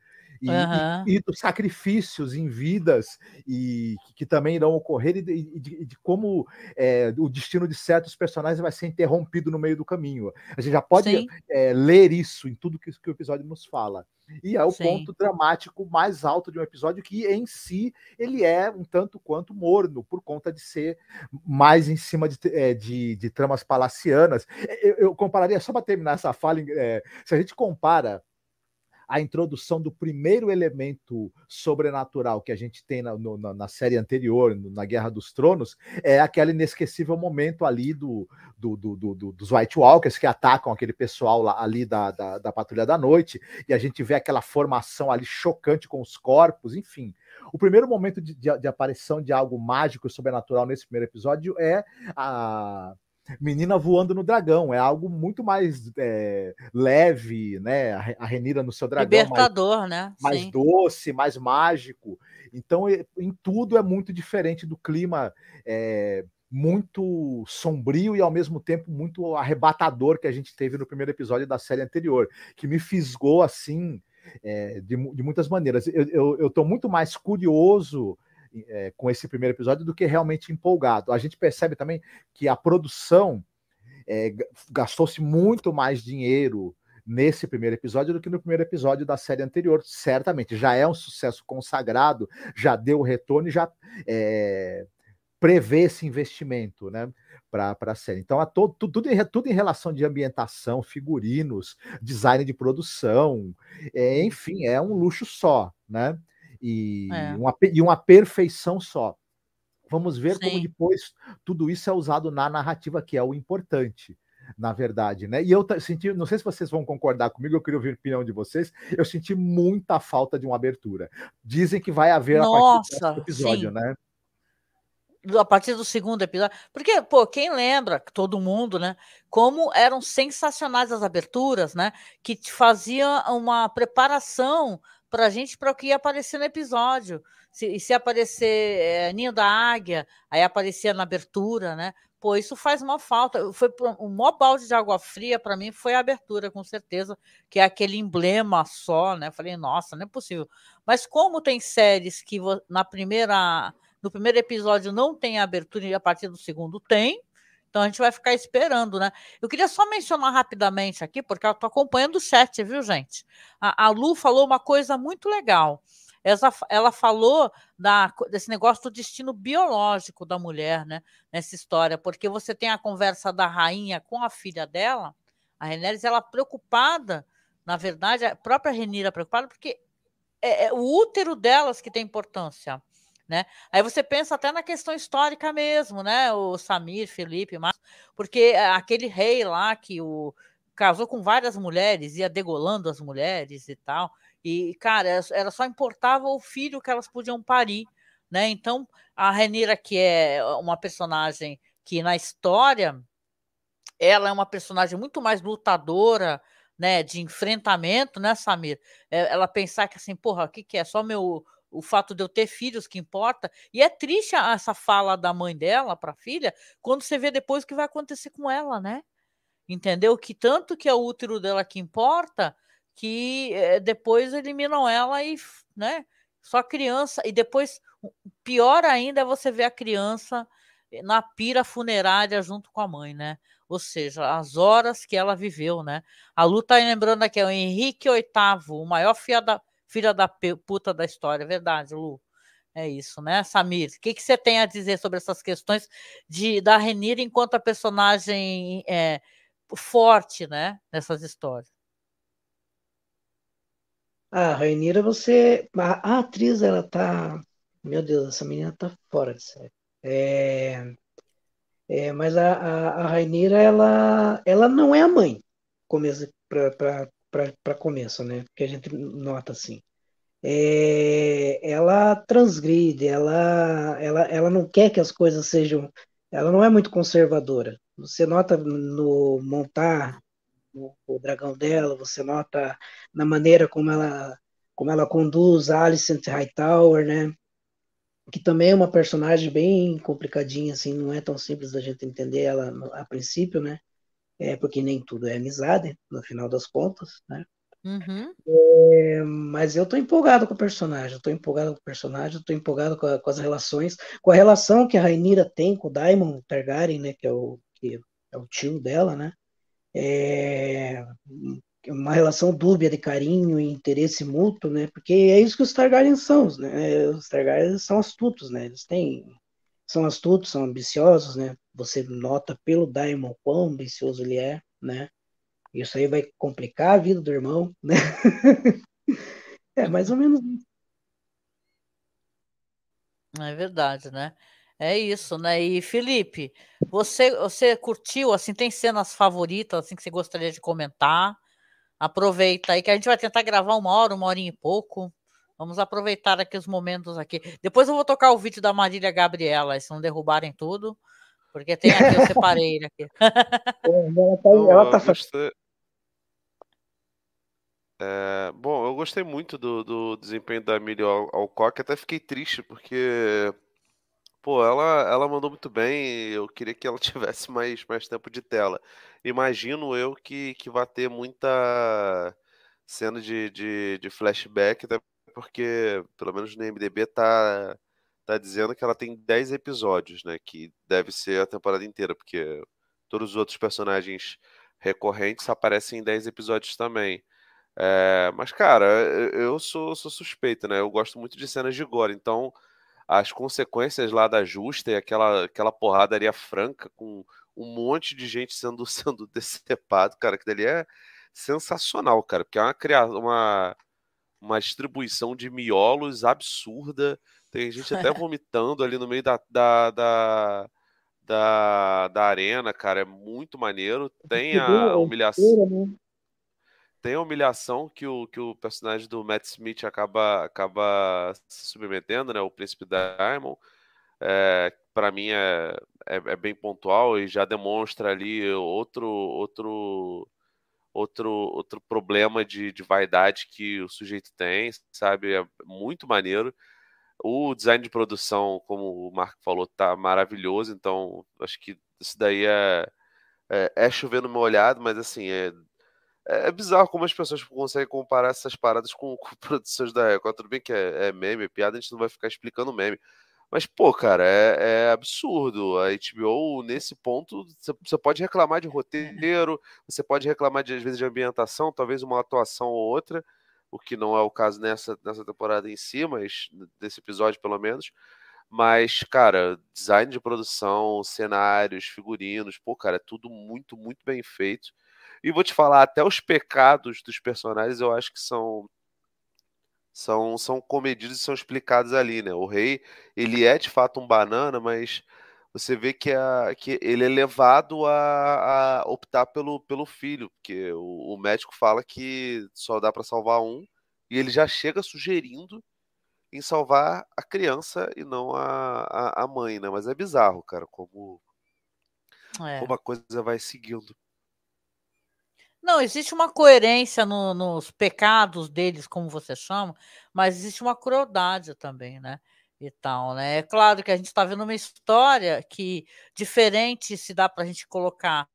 E dos sacrifícios em vidas e que também irão ocorrer, e de como o destino de certos personagens vai ser interrompido no meio do caminho. A gente já pode ler isso em tudo que o episódio nos fala. E é o ponto dramático mais alto de um episódio, que em si ele é um tanto quanto morno, por conta de ser mais em cima de tramas palacianas. Eu compararia, só para terminar essa fala, se a gente compara a introdução do primeiro elemento sobrenatural que a gente tem na série anterior, na Guerra dos Tronos, é aquele inesquecível momento ali dos White Walkers, que atacam aquele pessoal ali da Patrulha da Noite, e a gente vê aquela formação ali chocante com os corpos, enfim. O primeiro momento de aparição de algo mágico e sobrenatural nesse primeiro episódio é a menina voando no dragão, é algo muito mais leve, né? A Rhaenyra no seu dragão, libertador, né? Mais doce, mais mágico. Então, em tudo é muito diferente do clima muito sombrio e ao mesmo tempo muito arrebatador que a gente teve no primeiro episódio da série anterior, que me fisgou assim de muitas maneiras. Eu estou muito mais curioso com esse primeiro episódio do que realmente empolgado. A gente percebe também que a produção gastou-se muito mais dinheiro nesse primeiro episódio do que no primeiro episódio da série anterior. Certamente, já é um sucesso consagrado, já deu retorno e já prevê esse investimento, né, para a série. Então, tudo em relação de ambientação, figurinos, design de produção, enfim, é um luxo só, né? E uma perfeição só. Vamos ver como depois tudo isso é usado na narrativa, que é o importante, na verdade, né? E eu senti, não sei se vocês vão concordar comigo, eu queria ouvir a opinião de vocês, eu senti muita falta de uma abertura. Dizem que vai haver a partir do próximo episódio, né? A partir do segundo episódio. Porque, pô, quem lembra, todo mundo, né? Como eram sensacionais as aberturas, né? Que te faziam uma preparação para a gente, para o que ia aparecer no episódio. Se aparecer Ninho da Águia, aí aparecia na abertura, né? Pô, isso faz uma falta. Foi um maior balde de água fria para mim, foi a abertura, com certeza, que é aquele emblema só, né? Falei, nossa, não é possível. Mas como tem séries que no primeiro episódio não tem abertura e a partir do segundo tem, então a gente vai ficar esperando, né? Eu queria só mencionar rapidamente aqui, porque eu estou acompanhando o chat, viu, gente? A Lu falou uma coisa muito legal. Ela falou desse negócio do destino biológico da mulher, né? Nessa história, porque você tem a conversa da rainha com a filha dela, a Rhaenys, ela preocupada, na verdade, a própria Rhaenyra preocupada, porque é o útero delas que tem importância. Né? Aí você pensa até na questão histórica mesmo, né? O Samir, Felipe, porque aquele rei lá que casou com várias mulheres, ia degolando as mulheres e tal, e, cara, só importava o filho que elas podiam parir, né? Então, a Rhaenyra, que é uma personagem que na história ela é uma personagem muito mais lutadora, né, de enfrentamento, né, Samir? Ela pensar que assim, porra, o que que é? Só o fato de eu ter filhos que importa. E é triste essa fala da mãe dela para a filha, quando você vê depois o que vai acontecer com ela, né? Entendeu? Que tanto que é o útero dela que importa, que depois eliminam ela e, né? Só criança. E depois, pior ainda é você ver a criança na pira funerária junto com a mãe, né? Ou seja, as horas que ela viveu, né? A Lu tá aí lembrando aqui, é o Henrique VIII, o maior filha da puta da história. É verdade, Lu. É isso, né, Samir? O que, que você tem a dizer sobre essas questões da Rhaenyra enquanto a personagem forte, né, nessas histórias? A Rainira, você. A atriz, ela tá. Meu Deus, essa menina tá fora de série. Mas a Rainira, ela não é a mãe, começo, para começo, né? Porque a gente nota assim. Ela transgride, ela não quer que as coisas sejam. Ela não é muito conservadora. Você nota no montar o dragão dela, você nota na maneira como ela conduz a Alicent Hightower, né? Que também é uma personagem bem complicadinha, assim, não é tão simples da gente entender ela a princípio, né? Porque nem tudo é amizade, no final das contas, né? Uhum. Mas eu tô empolgado com o personagem, eu tô empolgado com o personagem, eu tô empolgado com as relações, com a relação que a Rhaenyra tem com o Daemon Targaryen, né? Que é o tio dela, né? É uma relação dúbia de carinho e interesse mútuo, né? Porque é isso que os Targaryens são, né? Os Targaryens são astutos, né? São astutos, são ambiciosos, né? Você nota pelo Daemon quão ambicioso ele é, né? Isso aí vai complicar a vida do irmão, né? É mais ou menos isso. É verdade, né? É isso, né? E Felipe, você curtiu, assim, tem cenas favoritas, assim, que você gostaria de comentar? Aproveita aí que a gente vai tentar gravar uma horinha e pouco. Vamos aproveitar aqui os momentos aqui. Depois eu vou tocar o vídeo da Marília Gabriela, se não derrubarem tudo, porque tem aqui, eu separei ele aqui. Ela tá, Não, ela eu tá gostei. Bom, eu gostei muito do desempenho da Emilia Alcock, até fiquei triste porque, pô, ela mandou muito bem. Eu queria que ela tivesse mais tempo de tela. Imagino eu que vai ter muita cena de flashback, até porque, pelo menos no IMDb, tá dizendo que ela tem 10 episódios, né? Que deve ser a temporada inteira, porque todos os outros personagens recorrentes aparecem em 10 episódios também. Mas, cara, eu sou suspeito, né? Eu gosto muito de cenas de gore, então as consequências lá da Justa e aquela porradaria franca com um monte de gente sendo decepado, cara, que dali é sensacional, cara, porque é uma distribuição de miolos absurda. Tem gente até vomitando ali no meio da arena, cara, é muito maneiro. Tem a humilhação que o personagem do Matt Smith acaba se submetendo, né? O Príncipe Diamond. Para mim é bem pontual e já demonstra ali outro problema de vaidade que o sujeito tem, sabe? É muito maneiro. O design de produção, como o Marco falou, tá maravilhoso, então acho que isso daí é chover no meu olhado, mas assim, é bizarro como as pessoas conseguem comparar essas paradas com produções da Record. Tudo bem que é meme, é piada, a gente não vai ficar explicando meme. Mas, pô, cara, é absurdo. A HBO, nesse ponto, você pode reclamar de roteiro, você pode reclamar, às vezes, de ambientação, talvez uma atuação ou outra, o que não é o caso nessa temporada em si, mas desse episódio, pelo menos. Mas, cara, design de produção, cenários, figurinos, pô, cara, é tudo muito, muito bem feito. E vou te falar, até os pecados dos personagens eu acho que são comedidos e são explicados ali, né? O rei, ele é de fato um banana, mas você vê que ele é levado a optar pelo filho, porque o médico fala que só dá para salvar um, e ele já chega sugerindo em salvar a criança e não a mãe, né? Mas é bizarro, cara, como a coisa vai seguindo. Não, existe uma coerência nos pecados deles, como você chama, mas existe uma crueldade também, né? E tal, né? É claro que a gente está vendo uma história que diferente se dá para a gente colocar.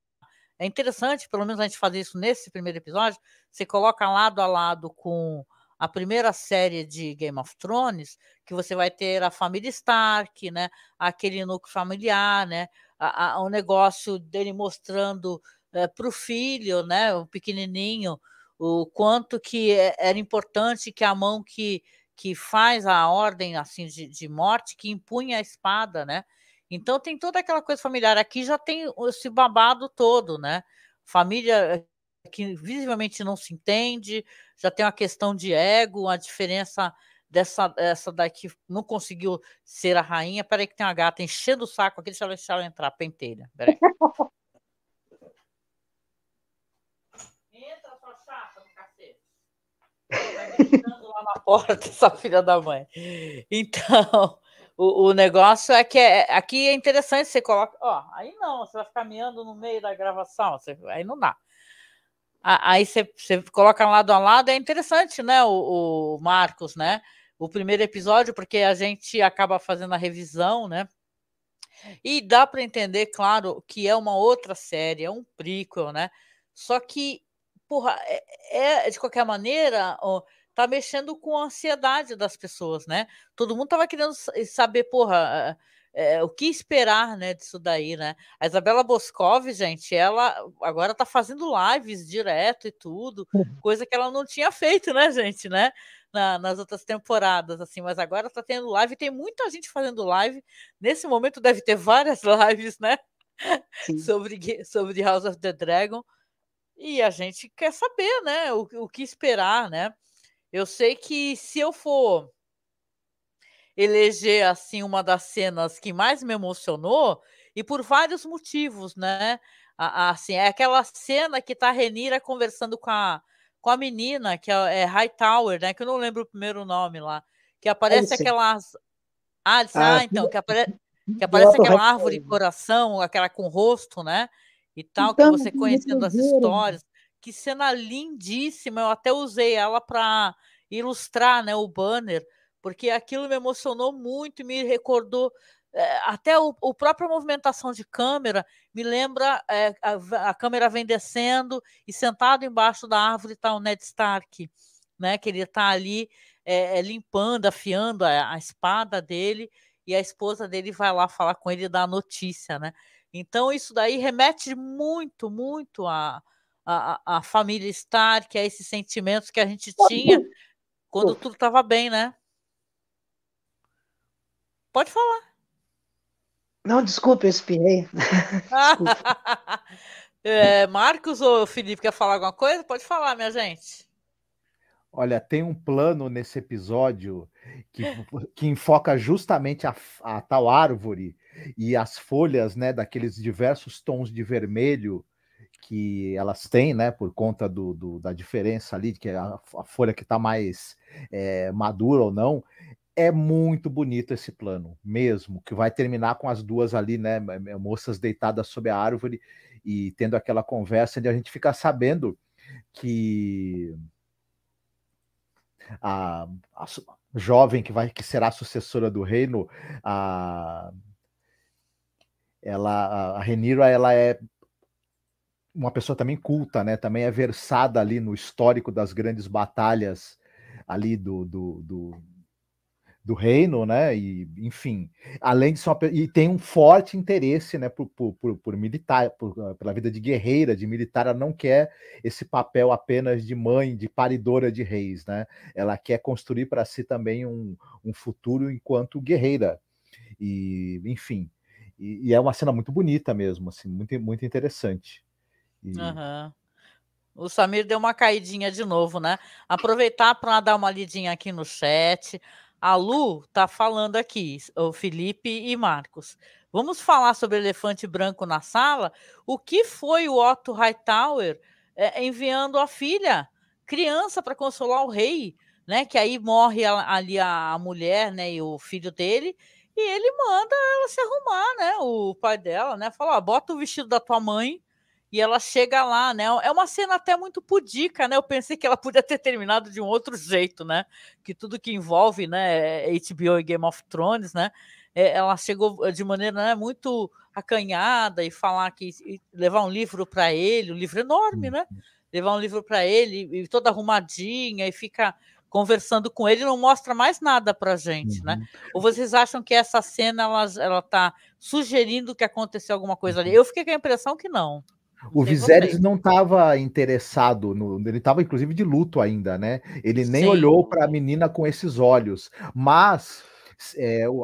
É interessante, pelo menos a gente fazer isso nesse primeiro episódio. Você coloca lado a lado com a primeira série de Game of Thrones, que você vai ter a família Stark, né? Aquele núcleo familiar, né? O negócio dele mostrando para o filho, né, o pequenininho, o quanto que era importante que a mão que faz a ordem assim de morte, que impunha a espada, né? Então tem toda aquela coisa familiar. Aqui já tem esse babado todo, né? Família que visivelmente não se entende, já tem uma questão de ego, a diferença essa daqui não conseguiu ser a rainha. Peraí que tem uma gata enchendo o saco aqui, deixa ela entrar, pentelha. Peraí. Entra, sua chata do cacete. Vai me tirando lá na porta, essa filha da mãe. Então, o negócio é que aqui é interessante, você coloca. Ó, aí não, você vai ficar miando no meio da gravação, aí não dá. Aí você coloca lado a lado, é interessante, né, o Marcos, né? O primeiro episódio, porque a gente acaba fazendo a revisão, né? E dá para entender, claro, que é uma outra série, é um prequel, né? Só que, porra, de qualquer maneira, ó, tá mexendo com a ansiedade das pessoas, né? Todo mundo tava querendo saber, porra, o que esperar, né, disso daí, né? A Isabela Boscov, gente, ela agora tá fazendo lives direto e tudo, coisa que ela não tinha feito, né, gente, né? Nas outras temporadas, assim, mas agora tá tendo live, tem muita gente fazendo live. Nesse momento deve ter várias lives, né? sobre House of the Dragon. E a gente quer saber, né? O que esperar, né? Eu sei que se eu for eleger assim uma das cenas que mais me emocionou, e por vários motivos, né? Assim, é aquela cena que tá a Rhaenyra conversando com a menina, que é Hightower, né? Que eu não lembro o primeiro nome lá. Que aparece aquelas. Então, que aparece aquela árvore coração, aquela com rosto, né? E tal, que você conhecendo as histórias. Que cena lindíssima! Eu até usei ela para ilustrar, né, o banner, porque aquilo me emocionou muito e me recordou. Até a própria movimentação de câmera me lembra a câmera vem descendo e sentado embaixo da árvore está o Ned Stark, né? Que ele está ali limpando, afiando a espada dele, e a esposa dele vai lá falar com ele e dar a notícia, né? Então isso daí remete muito, muito a família Stark, a esses sentimentos que a gente tinha quando tudo estava bem, né? Pode falar. Não, desculpe, eu espirrei. Marcos ou Felipe, quer falar alguma coisa? Pode falar, minha gente. Olha, tem um plano nesse episódio que enfoca justamente a tal árvore e as folhas, né, daqueles diversos tons de vermelho que elas têm, né, por conta da diferença ali, que é a folha que está mais madura ou não. É muito bonito esse plano, mesmo, que vai terminar com as duas ali, né, moças deitadas sob a árvore e tendo aquela conversa onde a gente fica sabendo que a jovem que será a sucessora do reino, a Rhaenyra, ela é uma pessoa também culta, né? Também é versada ali no histórico das grandes batalhas ali do reino, né? E, enfim, além de e tem um forte interesse, né, por militar, pela vida de guerreira, de militar. Ela não quer esse papel apenas de mãe, de paridora de reis, né? Ela quer construir para si também um futuro enquanto guerreira. E, enfim, e é uma cena muito bonita mesmo, assim, muito, muito interessante. Uhum. O Samir deu uma caidinha de novo, né? Aproveitar para dar uma lidinha aqui no chat. A Lu tá falando aqui, o Felipe e Marcos. Vamos falar sobre elefante branco na sala? O que foi o Otto Hightower enviando a filha, criança, para consolar o rei? né? Que aí morre ali a mulher, né? E o filho dele, e ele manda ela se arrumar, né? O pai dela, né? Fala, ó, bota o vestido da tua mãe. E ela chega lá, né? É uma cena até muito pudica, né? Eu pensei que ela podia ter terminado de um outro jeito, né? Que tudo que envolve, né, HBO e Game of Thrones, né? Ela chegou de maneira, né, muito acanhada e falar que e levar um livro para ele, um livro enorme, né? Levar um livro para ele e toda arrumadinha e fica conversando com ele, não mostra mais nada pra gente, né? Ou vocês acham que essa cena ela tá sugerindo que aconteceu alguma coisa ali? Eu fiquei com a impressão que não. O Sei Viserys vocês. não estava interessado ele estava inclusive de luto ainda, né? Ele nem Sim. olhou para a menina com esses olhos, mas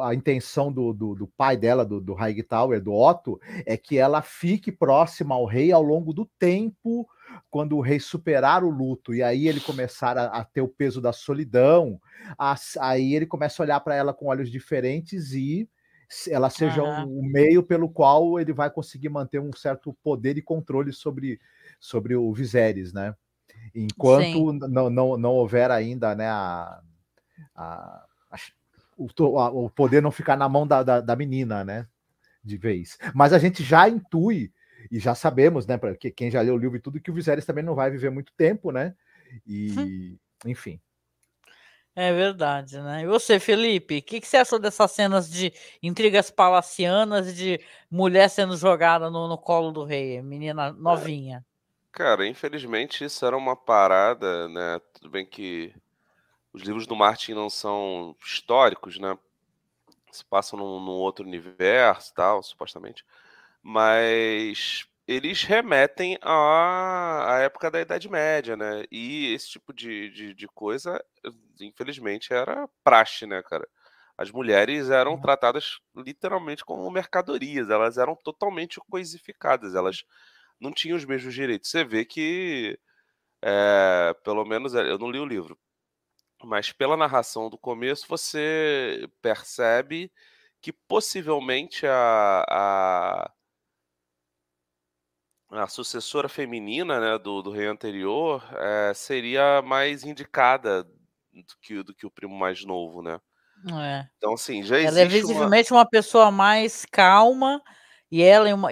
a intenção do pai dela, do Hightower, do Otto, é que ela fique próxima ao rei ao longo do tempo, quando o rei superar o luto, e aí ele começar a ter o peso da solidão, aí ele começa a olhar para ela com olhos diferentes e ela seja o meio pelo qual ele vai conseguir manter um certo poder e controle sobre o Viserys, né? Enquanto não houver ainda, né, o poder não ficar na mão da menina, né, de vez. Mas a gente já intui e já sabemos, né, para quem já leu o livro e tudo, que o Viserys também não vai viver muito tempo, né? E, enfim. É verdade, né? E você, Felipe, o que você achou dessas cenas de intrigas palacianas e de mulher sendo jogada no colo do rei, menina novinha? Cara, infelizmente isso era uma parada, né? Tudo bem que os livros do Martin não são históricos, né? Se passam num outro universo, tal, supostamente. Mas eles remetem à época da Idade Média, né? E esse tipo de coisa, infelizmente, era praxe, né, cara? As mulheres eram tratadas literalmente como mercadorias, elas eram totalmente coisificadas, elas não tinham os mesmos direitos. Você vê que, pelo menos, eu não li o livro, mas pela narração do começo você percebe que possivelmente a sucessora feminina, né, do rei anterior, seria mais indicada do que o primo mais novo, né. É. Então, assim, já Ela é existe uma. visivelmente uma pessoa mais calma e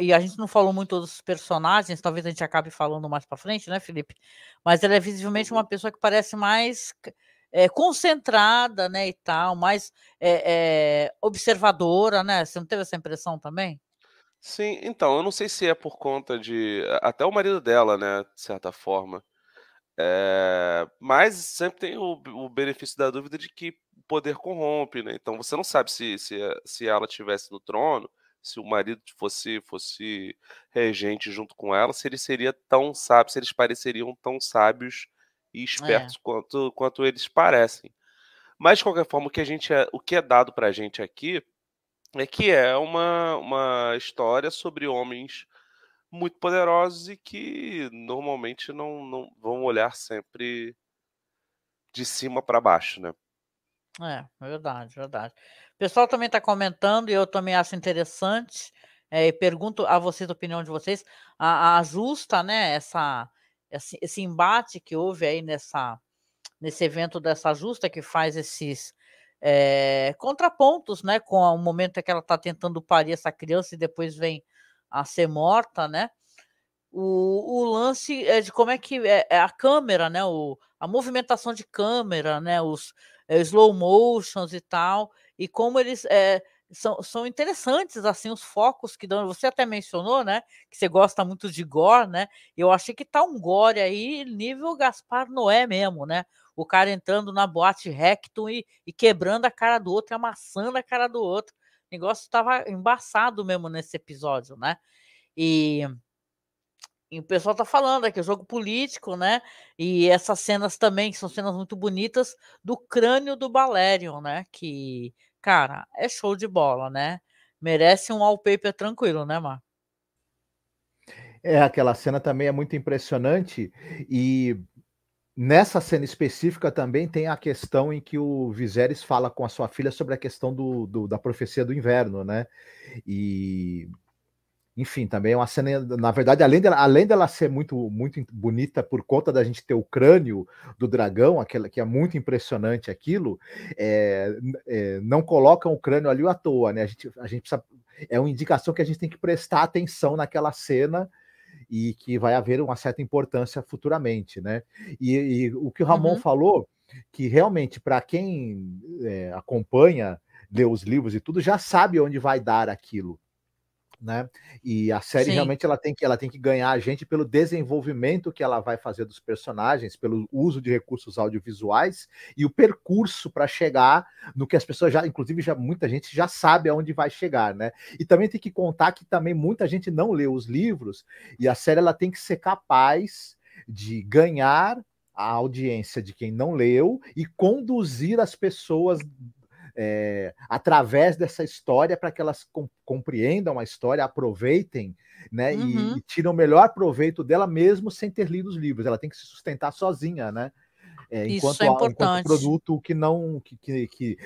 e a gente não falou muito dos personagens, talvez a gente acabe falando mais para frente, né, Felipe? Mas ela é visivelmente uma Uhum. pessoa que parece mais concentrada, né, e tal, mais observadora, né? Você não teve essa impressão também? Sim, então, eu não sei se é por conta de até o marido dela, né, de certa forma. Mas sempre tem o benefício da dúvida de que o poder corrompe, né, então você não sabe se ela estivesse no trono, se o marido fosse regente junto com ela, se ele seria tão sábio, se eles pareceriam tão sábios e É, espertos quanto eles parecem. Mas de qualquer forma, o que é dado pra gente aqui, é que é uma história sobre homens muito poderosos e que normalmente não vão olhar sempre de cima para baixo, né. verdade, verdade. O pessoal também está comentando e eu também acho interessante, e pergunto a vocês a opinião de vocês, a justa, né, esse embate que houve aí nesse evento dessa justa que faz esses contrapontos, né, com o momento em que ela está tentando parir essa criança e depois vem a ser morta, né? O lance é de como é que é a câmera, né, a movimentação de câmera, né, os slow motions e tal, e como eles, são interessantes, assim, os focos que dão. Você até mencionou, né, que você gosta muito de gore, né, eu achei que tá um gore aí nível Gaspar Noé mesmo, né, o cara entrando na boate Rectum e quebrando a cara do outro, e amassando a cara do outro. O negócio estava embaçado mesmo nesse episódio, né. E e o pessoal tá falando aqui, o jogo político, né, e essas cenas também, que são cenas muito bonitas, do crânio do Balerion, né, que, cara, é show de bola, né. Merece um wallpaper tranquilo, né, Mar? Aquela cena também é muito impressionante e nessa cena específica também tem a questão em que o Viserys fala com a sua filha sobre a questão da profecia do inverno, né? E enfim, também é uma cena, na verdade, além dela ser muito, muito bonita por conta da gente ter o crânio do dragão, aquela que é muito impressionante aquilo, não colocam o crânio ali à toa, né? A gente precisa, é uma indicação que a gente tem que prestar atenção naquela cena e que vai haver uma certa importância futuramente, né? E o que o Ramon falou, que realmente, para quem acompanha, lê os livros e tudo, já sabe onde vai dar aquilo. Né? E a série Sim. realmente ela tem que ganhar a gente pelo desenvolvimento que ela vai fazer dos personagens, pelo uso de recursos audiovisuais e o percurso para chegar no que as pessoas já, inclusive muita gente já sabe aonde vai chegar, né? E também tem que contar que também muita gente não leu os livros e a série ela tem que ser capaz de ganhar a audiência de quem não leu e conduzir as pessoas através dessa história para que elas compreendam a história, aproveitem, né, e tiram o melhor proveito dela mesmo sem ter lido os livros. Ela tem que se sustentar sozinha, né? Isso é importante. Enquanto produto que não,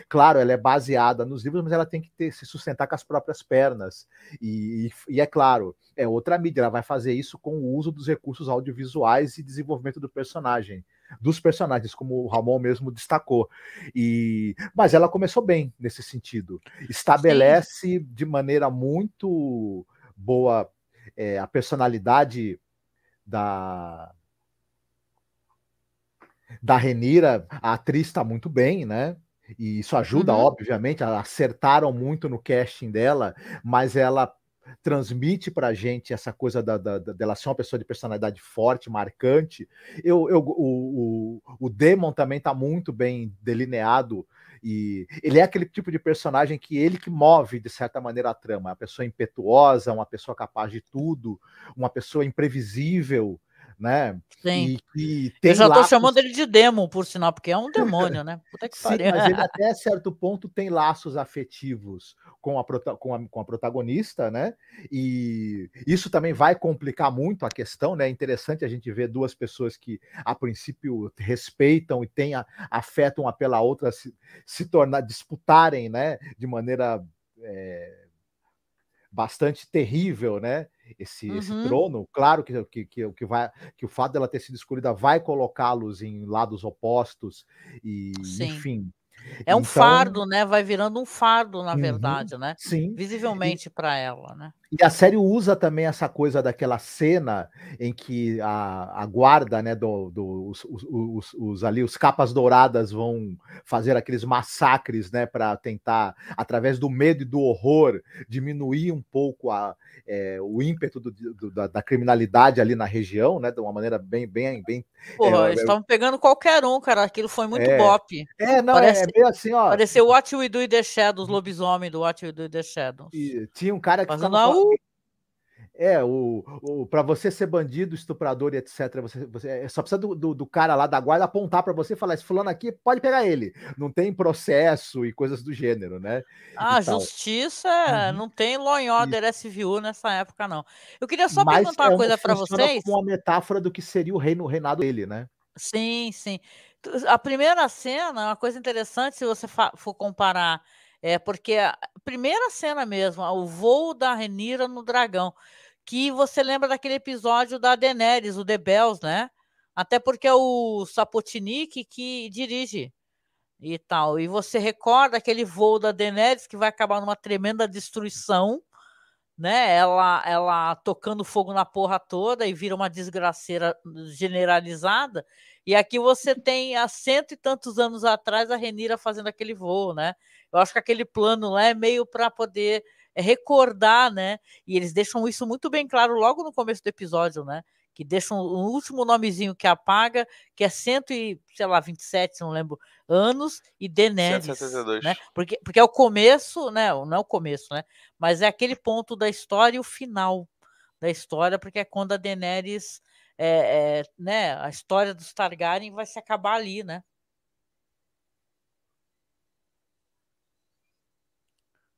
claro, ela é baseada nos livros, mas ela tem que se sustentar com as próprias pernas. E é claro, é outra mídia, ela vai fazer isso com o uso dos recursos audiovisuais e desenvolvimento dos personagens, como o Ramon mesmo destacou. Mas ela começou bem nesse sentido. Estabelece de maneira muito boa a personalidade da Rhaenyra. A atriz está muito bem, né? E isso ajuda, obviamente. Acertaram muito no casting dela, mas ela transmite pra gente essa coisa dela ser uma pessoa de personalidade forte, marcante. O Daemon também tá muito bem delineado, e ele é aquele tipo de personagem que move, de certa maneira, a trama. Uma pessoa impetuosa, uma pessoa capaz de tudo, uma pessoa imprevisível, né? Sim. E tem eu já tô chamando ele de Demon, por sinal, porque é um demônio, né? Puta que Sim, pariu. mas ele até certo ponto tem laços afetivos com a protagonista, né? E isso também vai complicar muito a questão, né? É interessante a gente ver duas pessoas que, a princípio, respeitam e afetam uma pela outra disputarem, né? De maneira bastante terrível, né? Esse trono. Claro que o fato dela ter sido escolhida vai colocá-los em lados opostos, e enfim. É um fardo, né? Vai virando um fardo, na verdade, né? Sim. Visivelmente para ela, né? E a série usa também essa coisa daquela cena em que a guarda, né, os capas douradas vão fazer aqueles massacres, né, para tentar, através do medo e do horror, diminuir um pouco o ímpeto da criminalidade ali na região, né, de uma maneira bem. Porra, eles estavam pegando qualquer um, cara. Aquilo foi muito bop. É bem assim, ó. Pareceu What We Do in the Shadows, lobisomem do What We Do in the Shadows. E tinha um cara que fazendo para você ser bandido, estuprador e etc, você só precisa do cara lá da guarda apontar para você e falar: esse fulano aqui pode pegar ele. Não tem processo e coisas do gênero, né? Justiça não tem Law and Order SVU nessa época, não. Eu queria só Mas perguntar uma coisa para vocês. Como uma metáfora do que seria o reinado dele, né? Sim. A primeira cena é uma coisa interessante, se você for comparar, porque a primeira cena mesmo, o voo da Rhaenyra no dragão, que você lembra daquele episódio da Daenerys, o The Bells, né? Até porque é o Sapotnik que dirige e tal. E você recorda aquele voo da Daenerys que vai acabar numa tremenda destruição, né? Ela tocando fogo na porra toda e vira uma desgraceira generalizada. E aqui você tem, há 100 e tantos anos atrás, a Rhaenyra fazendo aquele voo, né? Eu acho que aquele plano lá é meio para poder recordar, né? E eles deixam isso muito bem claro logo no começo do episódio, né? Que deixam o último nomezinho que apaga, que é 127, não lembro, anos, e Daenerys. 172. Né? Porque é o começo, né? Não é o começo, né? Mas é aquele ponto da história e o final da história, porque é quando a Daenerys, né? A história dos Targaryen vai se acabar ali, né?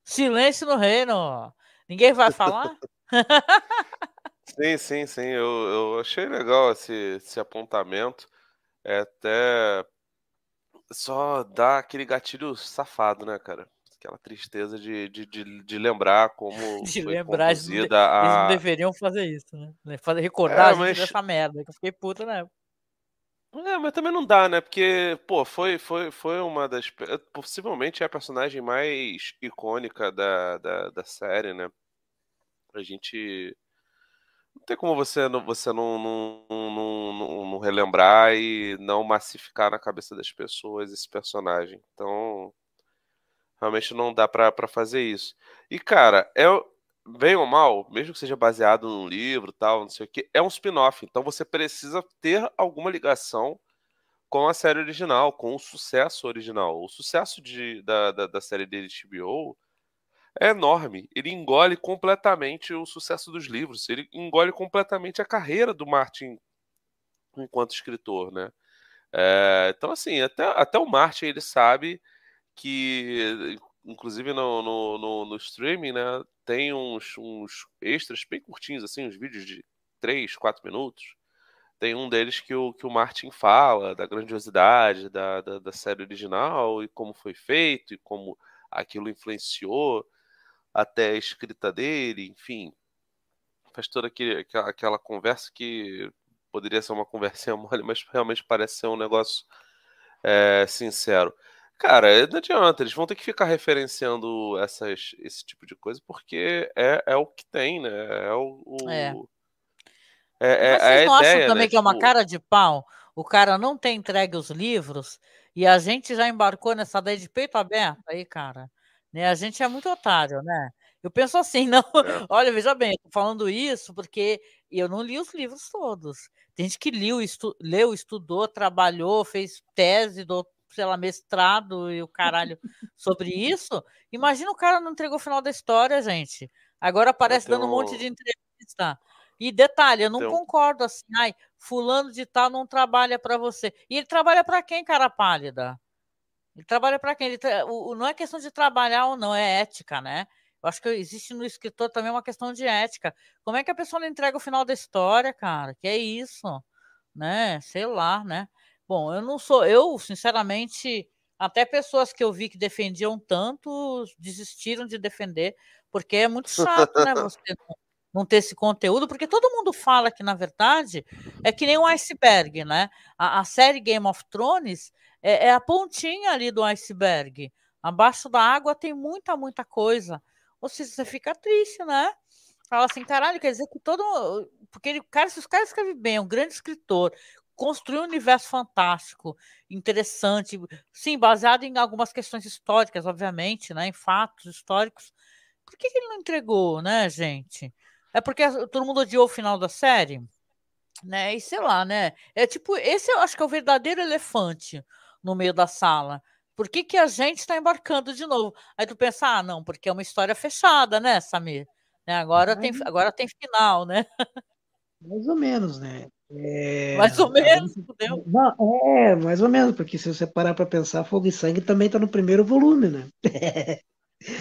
Silêncio no reino. Ninguém vai falar? Sim. Eu achei legal esse apontamento. Até só dá aquele gatilho safado, né, cara? aquela tristeza de lembrar como De foi lembrar, conduzida eles não a. deveriam fazer isso, né? Recordar a gente Mas dessa merda, que eu fiquei puta, né? mas também não dá, né? Porque, pô, foi uma das. Possivelmente é a personagem mais icônica da série, né? A gente. Não tem como você não relembrar e não massificar na cabeça das pessoas esse personagem. Então, realmente não dá pra fazer isso. E, cara, bem ou mal, mesmo que seja baseado num livro, tal, não sei o quê, é um spin-off. Então você precisa ter alguma ligação com a série original, com o sucesso original. O sucesso da série de HBO é enorme. Ele engole completamente o sucesso dos livros. Ele engole completamente a carreira do Martin enquanto escritor, né? Então, assim, até o Martin ele sabe que, inclusive no streaming, né, tem uns extras bem curtinhos, assim, uns vídeos de 3, 4 minutos. Tem um deles que o Martin fala da grandiosidade da série original e como foi feito e como aquilo influenciou até a escrita dele, enfim. Faz toda aquela conversa que poderia ser uma conversinha mole, mas realmente parece ser um negócio sincero. Cara, não adianta, eles vão ter que ficar referenciando esse tipo de coisa porque é o que tem, né? É É. é Mas vocês a não acham ideia, né? também que é uma Tipo, cara de pau o cara não ter entregue os livros e a gente já embarcou nessa daí de peito aberto aí, cara? Né? A gente é muito otário, né? Eu penso assim, não, é, olha, veja bem, eu tô falando isso porque eu não li os livros todos. Tem gente que leu, estudou, trabalhou, fez tese, sei lá, mestrado e o caralho sobre isso. Imagina o cara não entregou o final da história, gente. Agora aparece tem dando um monte um, de entrevista. E detalhe, eu não tem um, concordo assim, ai, fulano de tal não trabalha para você. E ele trabalha para quem, cara pálida? Ele trabalha para quem? Não é questão de trabalhar ou não, é ética, né? Eu acho que existe no escritor também uma questão de ética. Como é que a pessoa não entrega o final da história, cara? Que é isso, né? Sei lá, né? Bom, eu sinceramente, até pessoas que eu vi que defendiam tanto desistiram de defender, porque é muito chato, né? Você não ter esse conteúdo, porque todo mundo fala que, na verdade, é que nem um iceberg, né? A série Game of Thrones é a pontinha ali do iceberg. Abaixo da água tem muita, muita coisa. Ou seja, você fica triste, né? Fala assim, caralho, quer dizer que todo. Porque se os caras escrevem bem, é um grande escritor, construiu um universo fantástico, interessante, sim, baseado em algumas questões históricas, obviamente, né? Em fatos históricos. Por que ele não entregou, né, gente? É porque todo mundo odiou o final da série, né? E sei lá, né? É tipo, esse eu acho que é o verdadeiro elefante no meio da sala. Por que a gente está embarcando de novo? Aí tu pensa, ah, não, porque é uma história fechada, né, Samir? Né? Agora tem final, né? Mais ou menos, né? Mais ou menos, entendeu? Não, mais ou menos, porque se você parar para pensar, Fogo e Sangue também está no primeiro volume, né?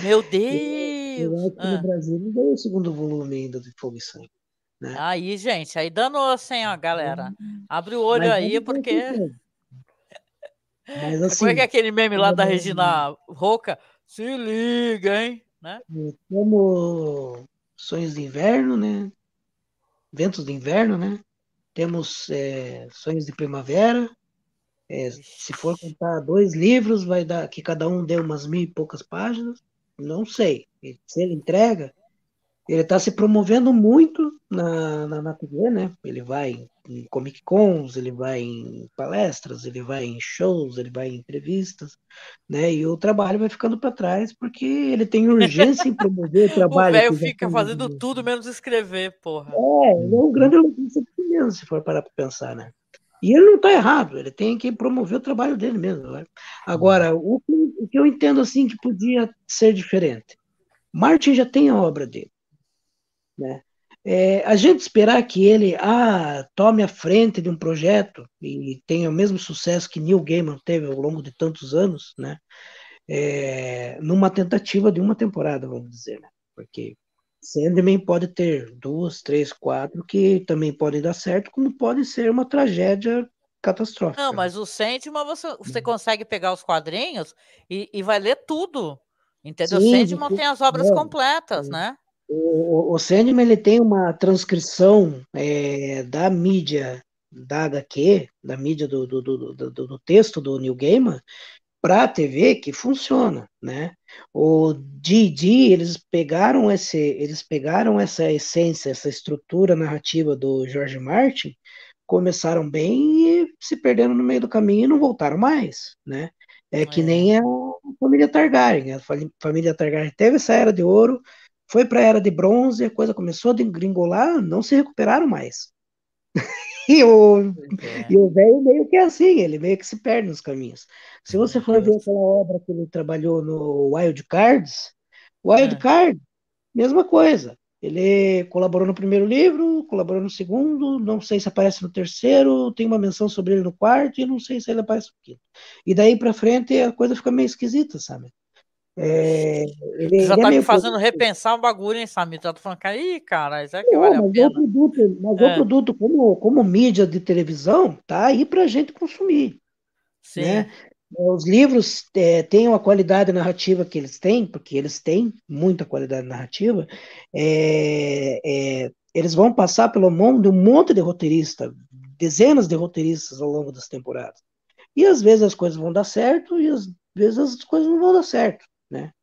Meu Eu Deus! acho que no Brasil não veio o segundo volume ainda de Fogo e Sangue, né? Aí, gente, aí danou-se, hein, ó, galera. Abre o olho Mas aí, vamos ver o que porque. tem. Mas Como é que é assim, aquele meme lá da Regina Roca? Se liga, hein? Né? como Sonhos de Inverno, né? Ventos de Inverno, né? Temos Sonhos de Primavera. Se for Ixi. contar 2 livros, vai dar que cada um dê umas 1.000 e poucas páginas. Não sei. Se ele entrega, ele está se promovendo muito na TV, né? Ele vai em Comic Cons, ele vai em palestras, ele vai em shows, ele vai em entrevistas, né? E o trabalho vai ficando para trás porque ele tem urgência em promover o O trabalho velho que já fica tem. fazendo tudo menos escrever, porra. Ele é um grande elogio mesmo, se for parar para pensar, né? E ele não está errado, ele tem que promover o trabalho dele mesmo. Né? Agora, o que eu entendo assim que podia ser diferente. Martin já tem a obra dele, né? A gente esperar que ele tome a frente de um projeto e tenha o mesmo sucesso que Neil Gaiman teve ao longo de tantos anos, né? Numa tentativa de uma temporada, vamos dizer, né? Porque Sandman pode ter 2, 3, 4 que também podem dar certo, como pode ser uma tragédia Não, catastrófica. Né? mas o Sandman você consegue pegar os quadrinhos e vai ler tudo. Entendeu? Sim, Sandman tem as obras completas, né? O Sandman ele tem uma transcrição da mídia da HQ, da mídia do texto do Neil Gaiman, para a TV que funciona, né? O D&D, eles pegaram essa essência, essa estrutura narrativa do George Martin, começaram bem e se perderam no meio do caminho e não voltaram mais, né? É que nem a família Targaryen. A família Targaryen teve essa era de ouro, foi para a era de bronze, a coisa começou a degringolar, não se recuperaram mais. E o velho meio que é assim, ele meio que se perde nos caminhos. Se você for ver aquela obra que ele trabalhou no Wild Cards, mesma coisa. Ele colaborou no primeiro livro, colaborou no segundo, não sei se aparece no terceiro, tem uma menção sobre ele no quarto, e não sei se ele aparece no quinto. E daí pra frente a coisa fica meio esquisita, sabe? Já Ele é tá me meio fazendo repensar o bagulho, hein, Samir? Já tô falando, ih, cara, isso aqui Não, vale a pena. o produto como mídia de televisão tá aí pra gente consumir, Sim. né? Os livros têm a qualidade narrativa que eles têm, porque eles têm muita qualidade narrativa, eles vão passar pelo mão de um monte de roteirista, dezenas de roteiristas ao longo das temporadas. E às vezes as coisas vão dar certo e às vezes as coisas não vão dar certo, né?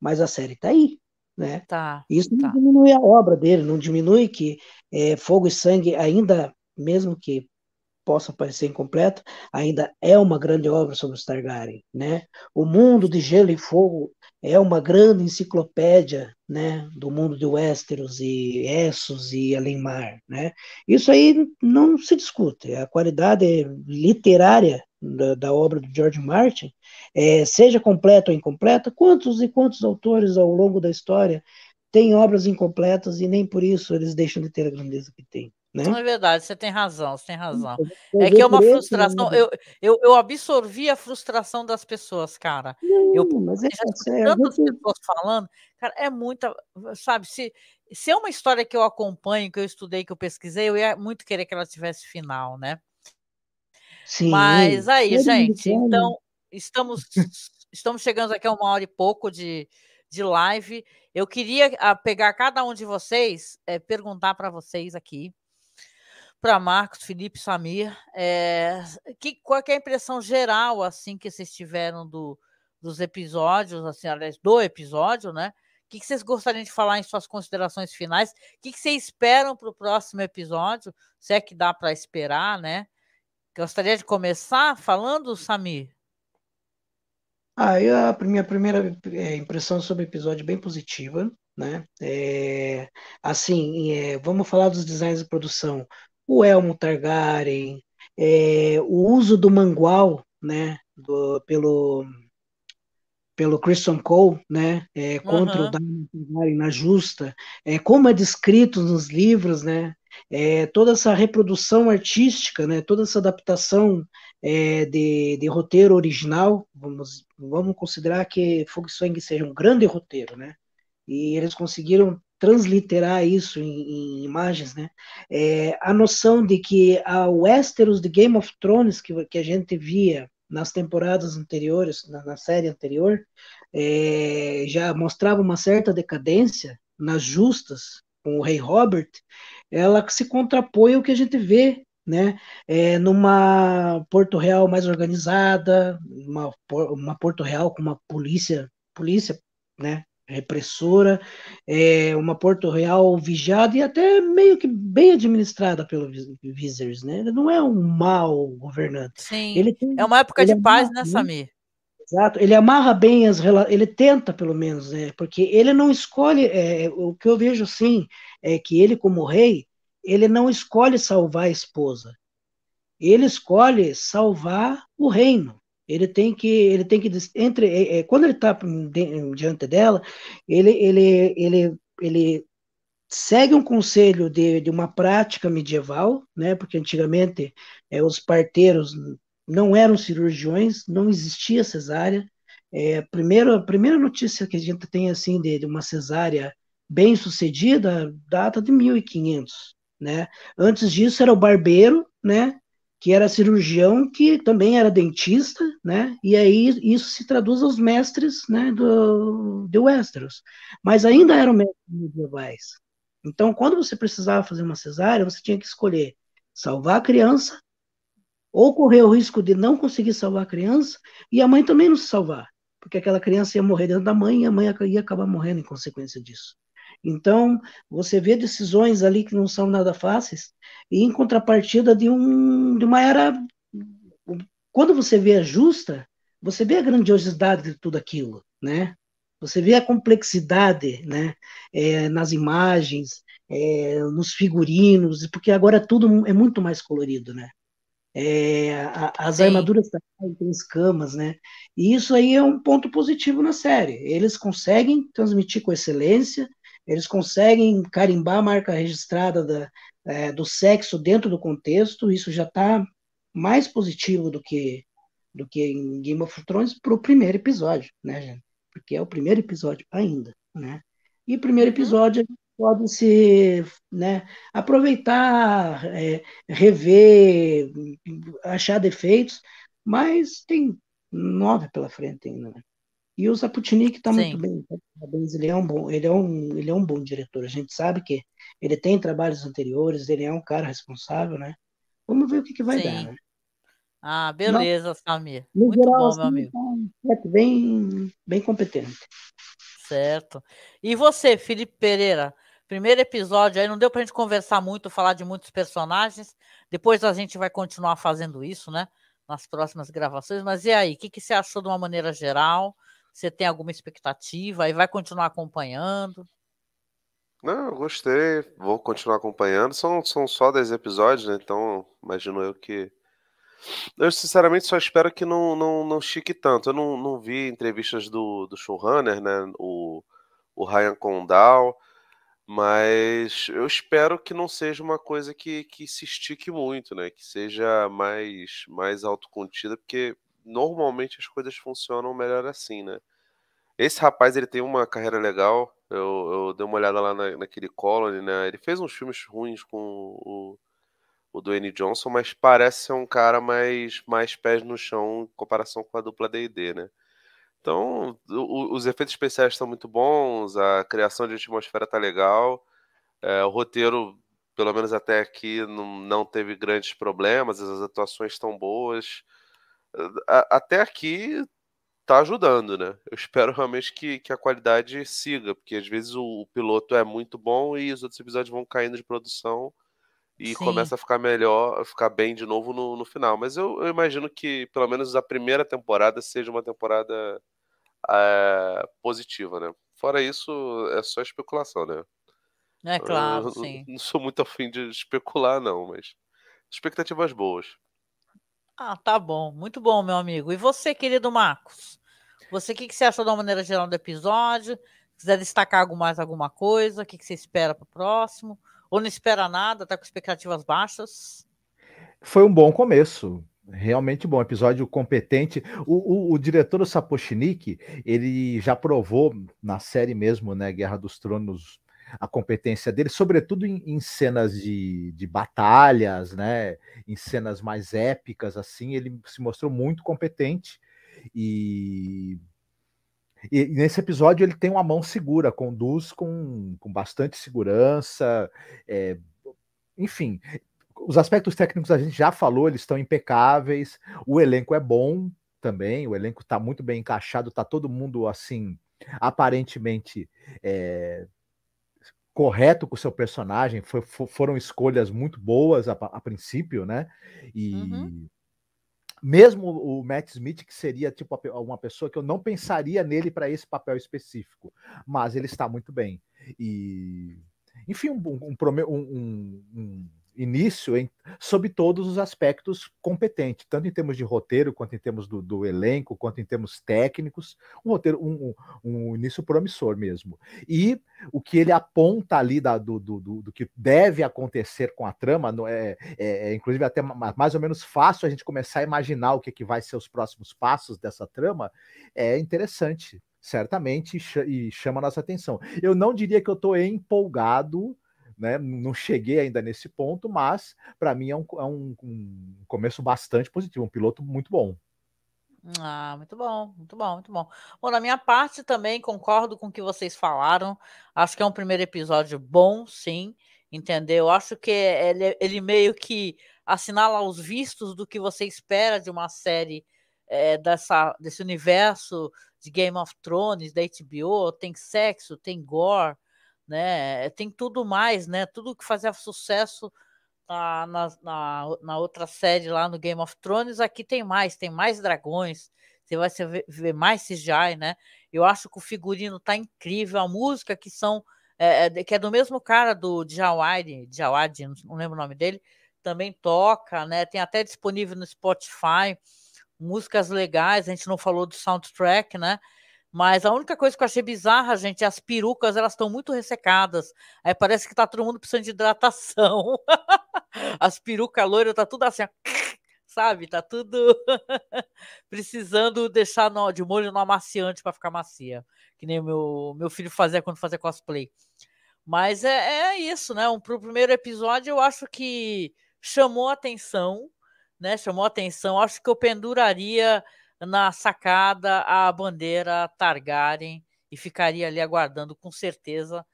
Mas a série está aí, né? Tá. Isso não diminui a obra dele, não diminui que Fogo e Sangue ainda, mesmo que possa parecer incompleta, ainda é uma grande obra sobre os Targaryen, né? O mundo de Gelo e Fogo é uma grande enciclopédia, né, do mundo de Westeros e Essos e Além-Mar, né? Isso aí não se discute. A qualidade literária da obra do George Martin, seja completa ou incompleta, quantos e quantos autores ao longo da história têm obras incompletas e nem por isso eles deixam de ter a grandeza que têm. Né? Não é verdade, você tem razão, você tem razão. Eu É que é uma por esse frustração. lado. Eu absorvi a frustração das pessoas, cara. Eu Não, mas já escutei tantas pessoas falando, cara, é muita. Sabe, se é uma história que eu acompanho, que eu estudei, que eu pesquisei, eu ia muito querer que ela tivesse final, né? Sim, Mas aí, todo mundo gente, come. então estamos chegando aqui a 1 hora e pouco de live. Eu queria pegar cada um de vocês, perguntar para vocês aqui, para Marcos, Felipe, Samir, qual que é a impressão geral assim que vocês tiveram dos episódios, assim, aliás, do episódio, né? O que vocês gostariam de falar em suas considerações finais? O que vocês esperam para o próximo episódio? Se é que dá para esperar, né? Gostaria de começar falando, Samir? A minha primeira impressão sobre o episódio é bem positiva, né? Assim, vamos falar dos designs de produção. O Elmo Targaryen, o uso do mangual, né? Pelo Christian Cole, né, contra o Daemon Targaryen na justa, como é descrito nos livros, né, toda essa reprodução artística, né, toda essa adaptação de roteiro original, vamos considerar que Fogo e Sangue seja um grande roteiro, né, e eles conseguiram transliterar isso em imagens, né, a noção de que a Westeros de Game of Thrones que a gente via nas temporadas anteriores, na série anterior, já mostrava uma certa decadência nas justas com o rei Robert, ela se contrapõe ao que a gente vê, né, numa Porto Real mais organizada, uma Porto Real com uma polícia, né, repressora, uma Porto Real vigiada e até meio que bem administrada pelo Viserys, né? Ele não é um mau governante. Sim, é uma época de paz, né, Samir? Exato, ele amarra bem ele tenta pelo menos, né? Porque ele não escolhe, o que eu vejo sim, é que ele como rei, ele não escolhe salvar a esposa, ele escolhe salvar o reino. Ele tem que quando ele está diante dela, ele segue um conselho de uma prática medieval, né? Porque antigamente os parteiros não eram cirurgiões, não existia cesárea. A primeira notícia que a gente tem assim de uma cesárea bem sucedida data de 1500, né? Antes disso era o barbeiro, né? que era cirurgião, que também era dentista, né? E aí isso se traduz aos mestres, né, de Westeros. Mas ainda eram mestres medievais. Então, quando você precisava fazer uma cesárea, você tinha que escolher salvar a criança ou correr o risco de não conseguir salvar a criança e a mãe também não se salvar, porque aquela criança ia morrer dentro da mãe e a mãe ia acabar morrendo em consequência disso. Então, você vê decisões ali que não são nada fáceis, e em contrapartida de uma era. Quando você vê a justa, você vê a grandiosidade de tudo aquilo, né? Você vê a complexidade, né? Nas imagens, nos figurinos, porque agora tudo é muito mais colorido, né? As Sim, armaduras têm escamas, né? E isso aí é um ponto positivo na série. Eles conseguem transmitir com excelência, eles conseguem carimbar a marca registrada do sexo dentro do contexto. Isso já está mais positivo do que em Game of Thrones para o primeiro episódio, né, gente? Porque é o primeiro episódio ainda, né? E o primeiro uhum, episódio pode se, né, aproveitar, rever, achar defeitos, mas tem 9 pela frente ainda, né? E o Zaputnik está muito sim, bem, tá? Parabéns, ele é um bom diretor. A gente sabe que ele tem trabalhos anteriores, ele é um cara responsável, né? Vamos ver o que vai dar, sim. né? Ah, Não, beleza, Samir. no Muito geral, bom, meu assim, amigo. tá bem, bem competente. Certo. E você, Felipe Pereira? Primeiro episódio aí, não deu pra gente conversar muito, falar de muitos personagens. Depois a gente vai continuar fazendo isso, né? Nas próximas gravações. Mas e aí, o que você achou de uma maneira geral? Você tem alguma expectativa? E vai continuar acompanhando? Não, eu gostei, vou continuar acompanhando. São só 10 episódios, né? Então, imagino eu que. Eu, sinceramente, só espero que não estique tanto. Eu não vi entrevistas do showrunner, né? O Ryan Condal. Mas eu espero que não seja uma coisa que se estique muito, né? Que seja mais autocontida, porque normalmente as coisas funcionam melhor assim, né? Esse rapaz, ele tem uma carreira legal. Eu dei uma olhada lá naquele Colony, né? Ele fez uns filmes ruins com o Dwayne Johnson, mas parece ser um cara mais pés no chão em comparação com a dupla D&D, né? Então, os efeitos especiais estão muito bons, a criação de atmosfera tá legal. O roteiro, pelo menos até aqui, não teve grandes problemas, as atuações estão boas. Até aqui tá ajudando, né? Eu espero realmente que a qualidade siga, porque às vezes o piloto é muito bom e os outros episódios vão caindo de produção e Sim, começa a ficar melhor, a ficar bem de novo no final. Mas eu imagino que pelo menos a primeira temporada seja uma temporada positiva, né? Fora isso, é só especulação, né? é claro, Eu sim. não sou muito afim de especular, não, mas expectativas boas. Ah, tá bom. Muito bom, meu amigo. E você, querido Marcos? Você, o que você achou da maneira geral do episódio? Quiser destacar mais alguma coisa? O que você espera para o próximo? Ou não espera nada? Tá com expectativas baixas? Foi um bom começo. Realmente bom, episódio competente. O diretor o Sapochnik, ele já provou na série mesmo, né, Guerra dos Tronos, a competência dele, sobretudo em cenas de batalhas, né, em cenas mais épicas, assim, ele se mostrou muito competente. E, e nesse episódio ele tem uma mão segura, conduz com bastante segurança, é, enfim, os aspectos técnicos a gente já falou, eles estão impecáveis. O elenco é bom também, o elenco está muito bem encaixado, está todo mundo assim, aparentemente correto com o seu personagem. Foram escolhas muito boas a princípio, né? Uhum, E mesmo o Matt Smith, que seria tipo uma pessoa que eu não pensaria nele para esse papel específico, mas ele está muito bem. E enfim, um início sob todos os aspectos competente, tanto em termos de roteiro, quanto em termos do elenco, quanto em termos técnicos, um roteiro, um início promissor mesmo. E o que ele aponta ali do que deve acontecer com a trama, inclusive até mais ou menos fácil a gente começar a imaginar o que vai ser os próximos passos dessa trama, é interessante, certamente, e chama a nossa atenção. Eu não diria que eu estou empolgado, né? Não cheguei ainda nesse ponto, mas para mim é um começo bastante positivo, um piloto muito bom. Ah, muito bom, muito bom, muito bom. Bom, na minha parte também concordo com o que vocês falaram. Acho que é um primeiro episódio bom, sim, entendeu? Acho que ele meio que assinala os vistos do que você espera de uma série desse universo de Game of Thrones, da HBO. Tem sexo, tem gore, né? Tem tudo mais, né? Tudo que fazia sucesso na outra série lá no Game of Thrones, aqui tem mais dragões, você vai ver mais CGI, né? Eu acho que o figurino tá incrível, a música que é do mesmo cara do Jawad, não lembro o nome dele, também toca, né? Tem até disponível no Spotify, músicas legais, a gente não falou do soundtrack, né? Mas a única coisa que eu achei bizarra, gente, as perucas, elas estão muito ressecadas. Aí parece que tá todo mundo precisando de hidratação. As perucas loiras, tá tudo assim, ó, sabe? Tá tudo precisando deixar de molho no amaciante para ficar macia. Que nem o meu filho fazia quando fazia cosplay. Mas é isso, né? Pro primeiro episódio, eu acho que chamou atenção, né? Chamou atenção. Acho que eu penduraria na sacada a bandeira Targaryen e ficaria ali aguardando com certeza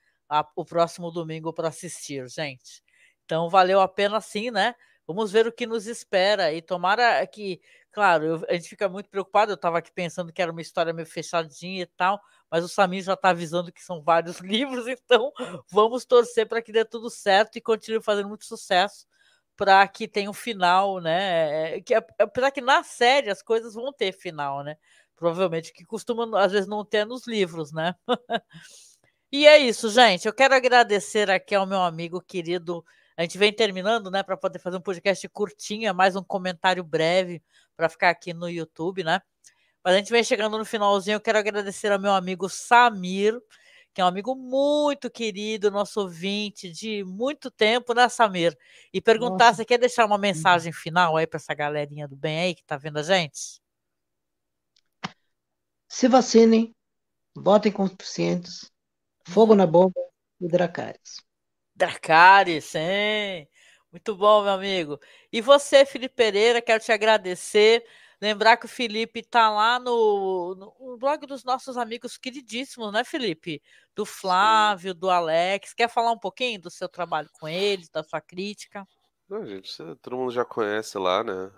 o próximo domingo para assistir, gente. Então valeu a pena sim, né? Vamos ver o que nos espera e tomara que, claro, a gente fica muito preocupado. Eu estava aqui pensando que era uma história meio fechadinha e tal, mas o Samir já está avisando que são vários livros, então vamos torcer para que dê tudo certo e continue fazendo muito sucesso para que tenha um final, né? Apesar que na série as coisas vão ter final, né? Provavelmente, que costuma às vezes não ter nos livros, né? E é isso, gente. Eu quero agradecer aqui ao meu amigo querido. A gente vem terminando, né, para poder fazer um podcast curtinho, mais um comentário breve para ficar aqui no YouTube, né? Mas a gente vem chegando no finalzinho. Eu quero agradecer ao meu amigo Samir, que é um amigo muito querido, nosso ouvinte de muito tempo, né, Samir? E perguntar, Nossa. você quer deixar uma mensagem final aí para essa galerinha do bem aí que tá vendo a gente? Se vacinem, votem conscientes, fogo na bomba e Dracarys. Dracarys, sim. Muito bom, meu amigo. E você, Felipe Pereira, quero te agradecer. Lembrar que o Felipe está lá no blog dos nossos amigos queridíssimos, né, Felipe? Do Flávio, do Alex. Quer falar um pouquinho do seu trabalho com eles, da sua crítica? Não, gente, todo mundo já conhece lá, né?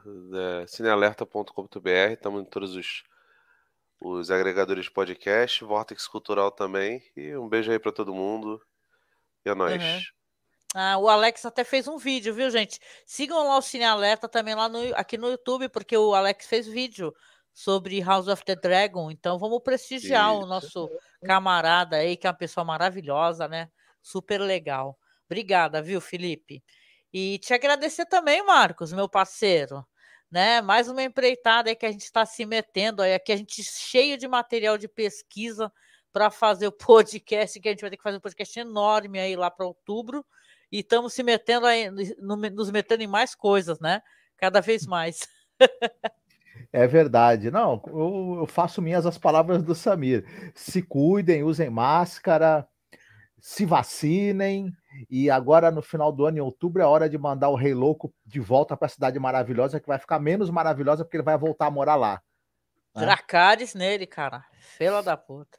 Cinealerta.com.br, estamos em todos os agregadores de podcast, Vortex Cultural também. E um beijo aí pra todo mundo. E é Uhum. nóis. Ah, o Alex até fez um vídeo, viu, gente? Sigam lá o Cine Alerta também aqui no YouTube, porque o Alex fez vídeo sobre House of the Dragon. Então vamos prestigiar o Isso. nosso camarada aí, que é uma pessoa maravilhosa, né? Super legal. Obrigada, viu, Felipe? E te agradecer também, Marcos, meu parceiro. Né? Mais uma empreitada aí que a gente está se metendo aí, aqui a gente cheio de material de pesquisa para fazer o podcast, que a gente vai ter que fazer um podcast enorme aí lá para outubro. E estamos se metendo aí, nos metendo em mais coisas, né? Cada vez mais. É verdade. Não, eu faço minhas as palavras do Samir. Se cuidem, usem máscara, se vacinem. E agora, no final do ano, em outubro, é hora de mandar o Rei Louco de volta para a Cidade Maravilhosa, que vai ficar menos maravilhosa porque ele vai voltar a morar lá. Né? Dracarys nele, cara. Fela da puta.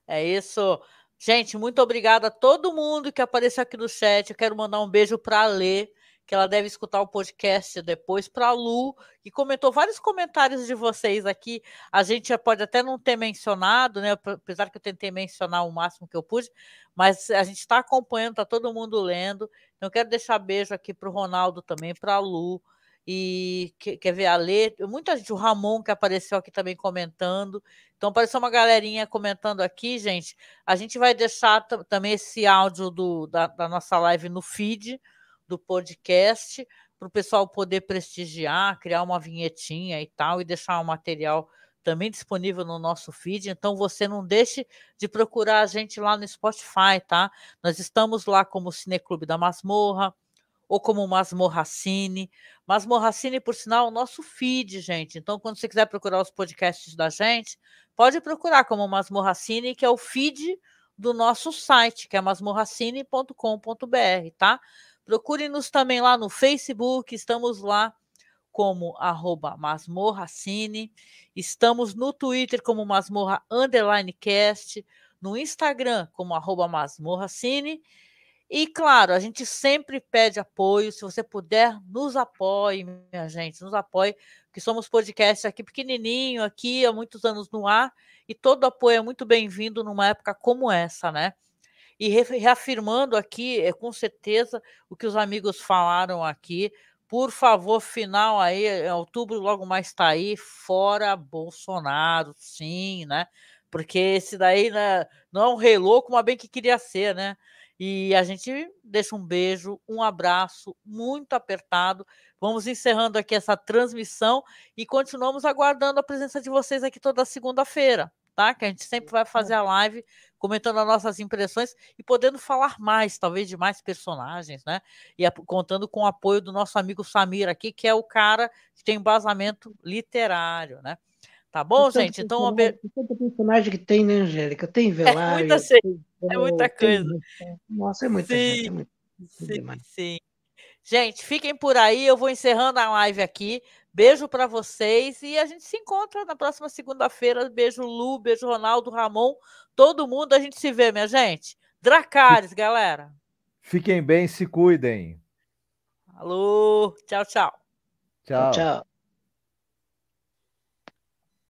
É isso. Gente, muito obrigada a todo mundo que apareceu aqui no chat. Eu quero mandar um beijo para a Lê, que ela deve escutar o podcast depois, para a Lu, que comentou vários comentários de vocês aqui. A gente já pode até não ter mencionado, né? Apesar que eu tentei mencionar o máximo que eu pude, mas a gente está acompanhando, está todo mundo lendo. Então, eu quero deixar beijo aqui para o Ronaldo também, para a Lu. E quer ver a Lê, muita gente, o Ramon que apareceu aqui também comentando. Então, apareceu uma galerinha comentando aqui, gente. A gente vai deixar também esse áudio da nossa live no feed do podcast, para o pessoal poder prestigiar, criar uma vinhetinha e tal, e deixar o material também disponível no nosso feed. Então, você não deixe de procurar a gente lá no Spotify, tá? Nós estamos lá como Cineclube da Masmorra, ou como Masmorra Cine. Masmorra Cine, por sinal, é o nosso feed, gente. Então, quando você quiser procurar os podcasts da gente, pode procurar como Masmorra Cine, que é o feed do nosso site, que é masmorracine.com.br, tá? Procure-nos também lá no Facebook, estamos lá como @masmorracine, estamos no Twitter como masmorra_cast, no Instagram como @masmorracine, e claro, a gente sempre pede apoio, se você puder, nos apoie, minha gente, nos apoie, porque somos podcast aqui pequenininho, aqui há muitos anos no ar, e todo apoio é muito bem-vindo numa época como essa, né? E reafirmando aqui, com certeza, o que os amigos falaram aqui, por favor, final aí, outubro logo mais está aí, fora Bolsonaro, sim, né? Porque esse daí, né, não é um rei louco, mas bem que queria ser, né? E a gente deixa um beijo, um abraço muito apertado. Vamos encerrando aqui essa transmissão e continuamos aguardando a presença de vocês aqui toda segunda-feira, tá? Que a gente sempre vai fazer a live comentando as nossas impressões e podendo falar mais, talvez, de mais personagens, né? E contando com o apoio do nosso amigo Samir aqui, que é o cara que tem embasamento literário, né? Tá bom, gente? Então, tanto personagem que tem, né, Angélica? Tem muita Velário, gente, tem, muita coisa. Nossa, é muita gente, é Sim, muito sim, demais. sim. Gente, fiquem por aí, eu vou encerrando a live aqui. Beijo para vocês e a gente se encontra na próxima segunda-feira. Beijo, Lu, beijo, Ronaldo, Ramon, todo mundo. A gente se vê, minha gente. Dracarys, galera. Fiquem bem, se cuidem. Alô, tchau, tchau. Tchau, Tchau. tchau.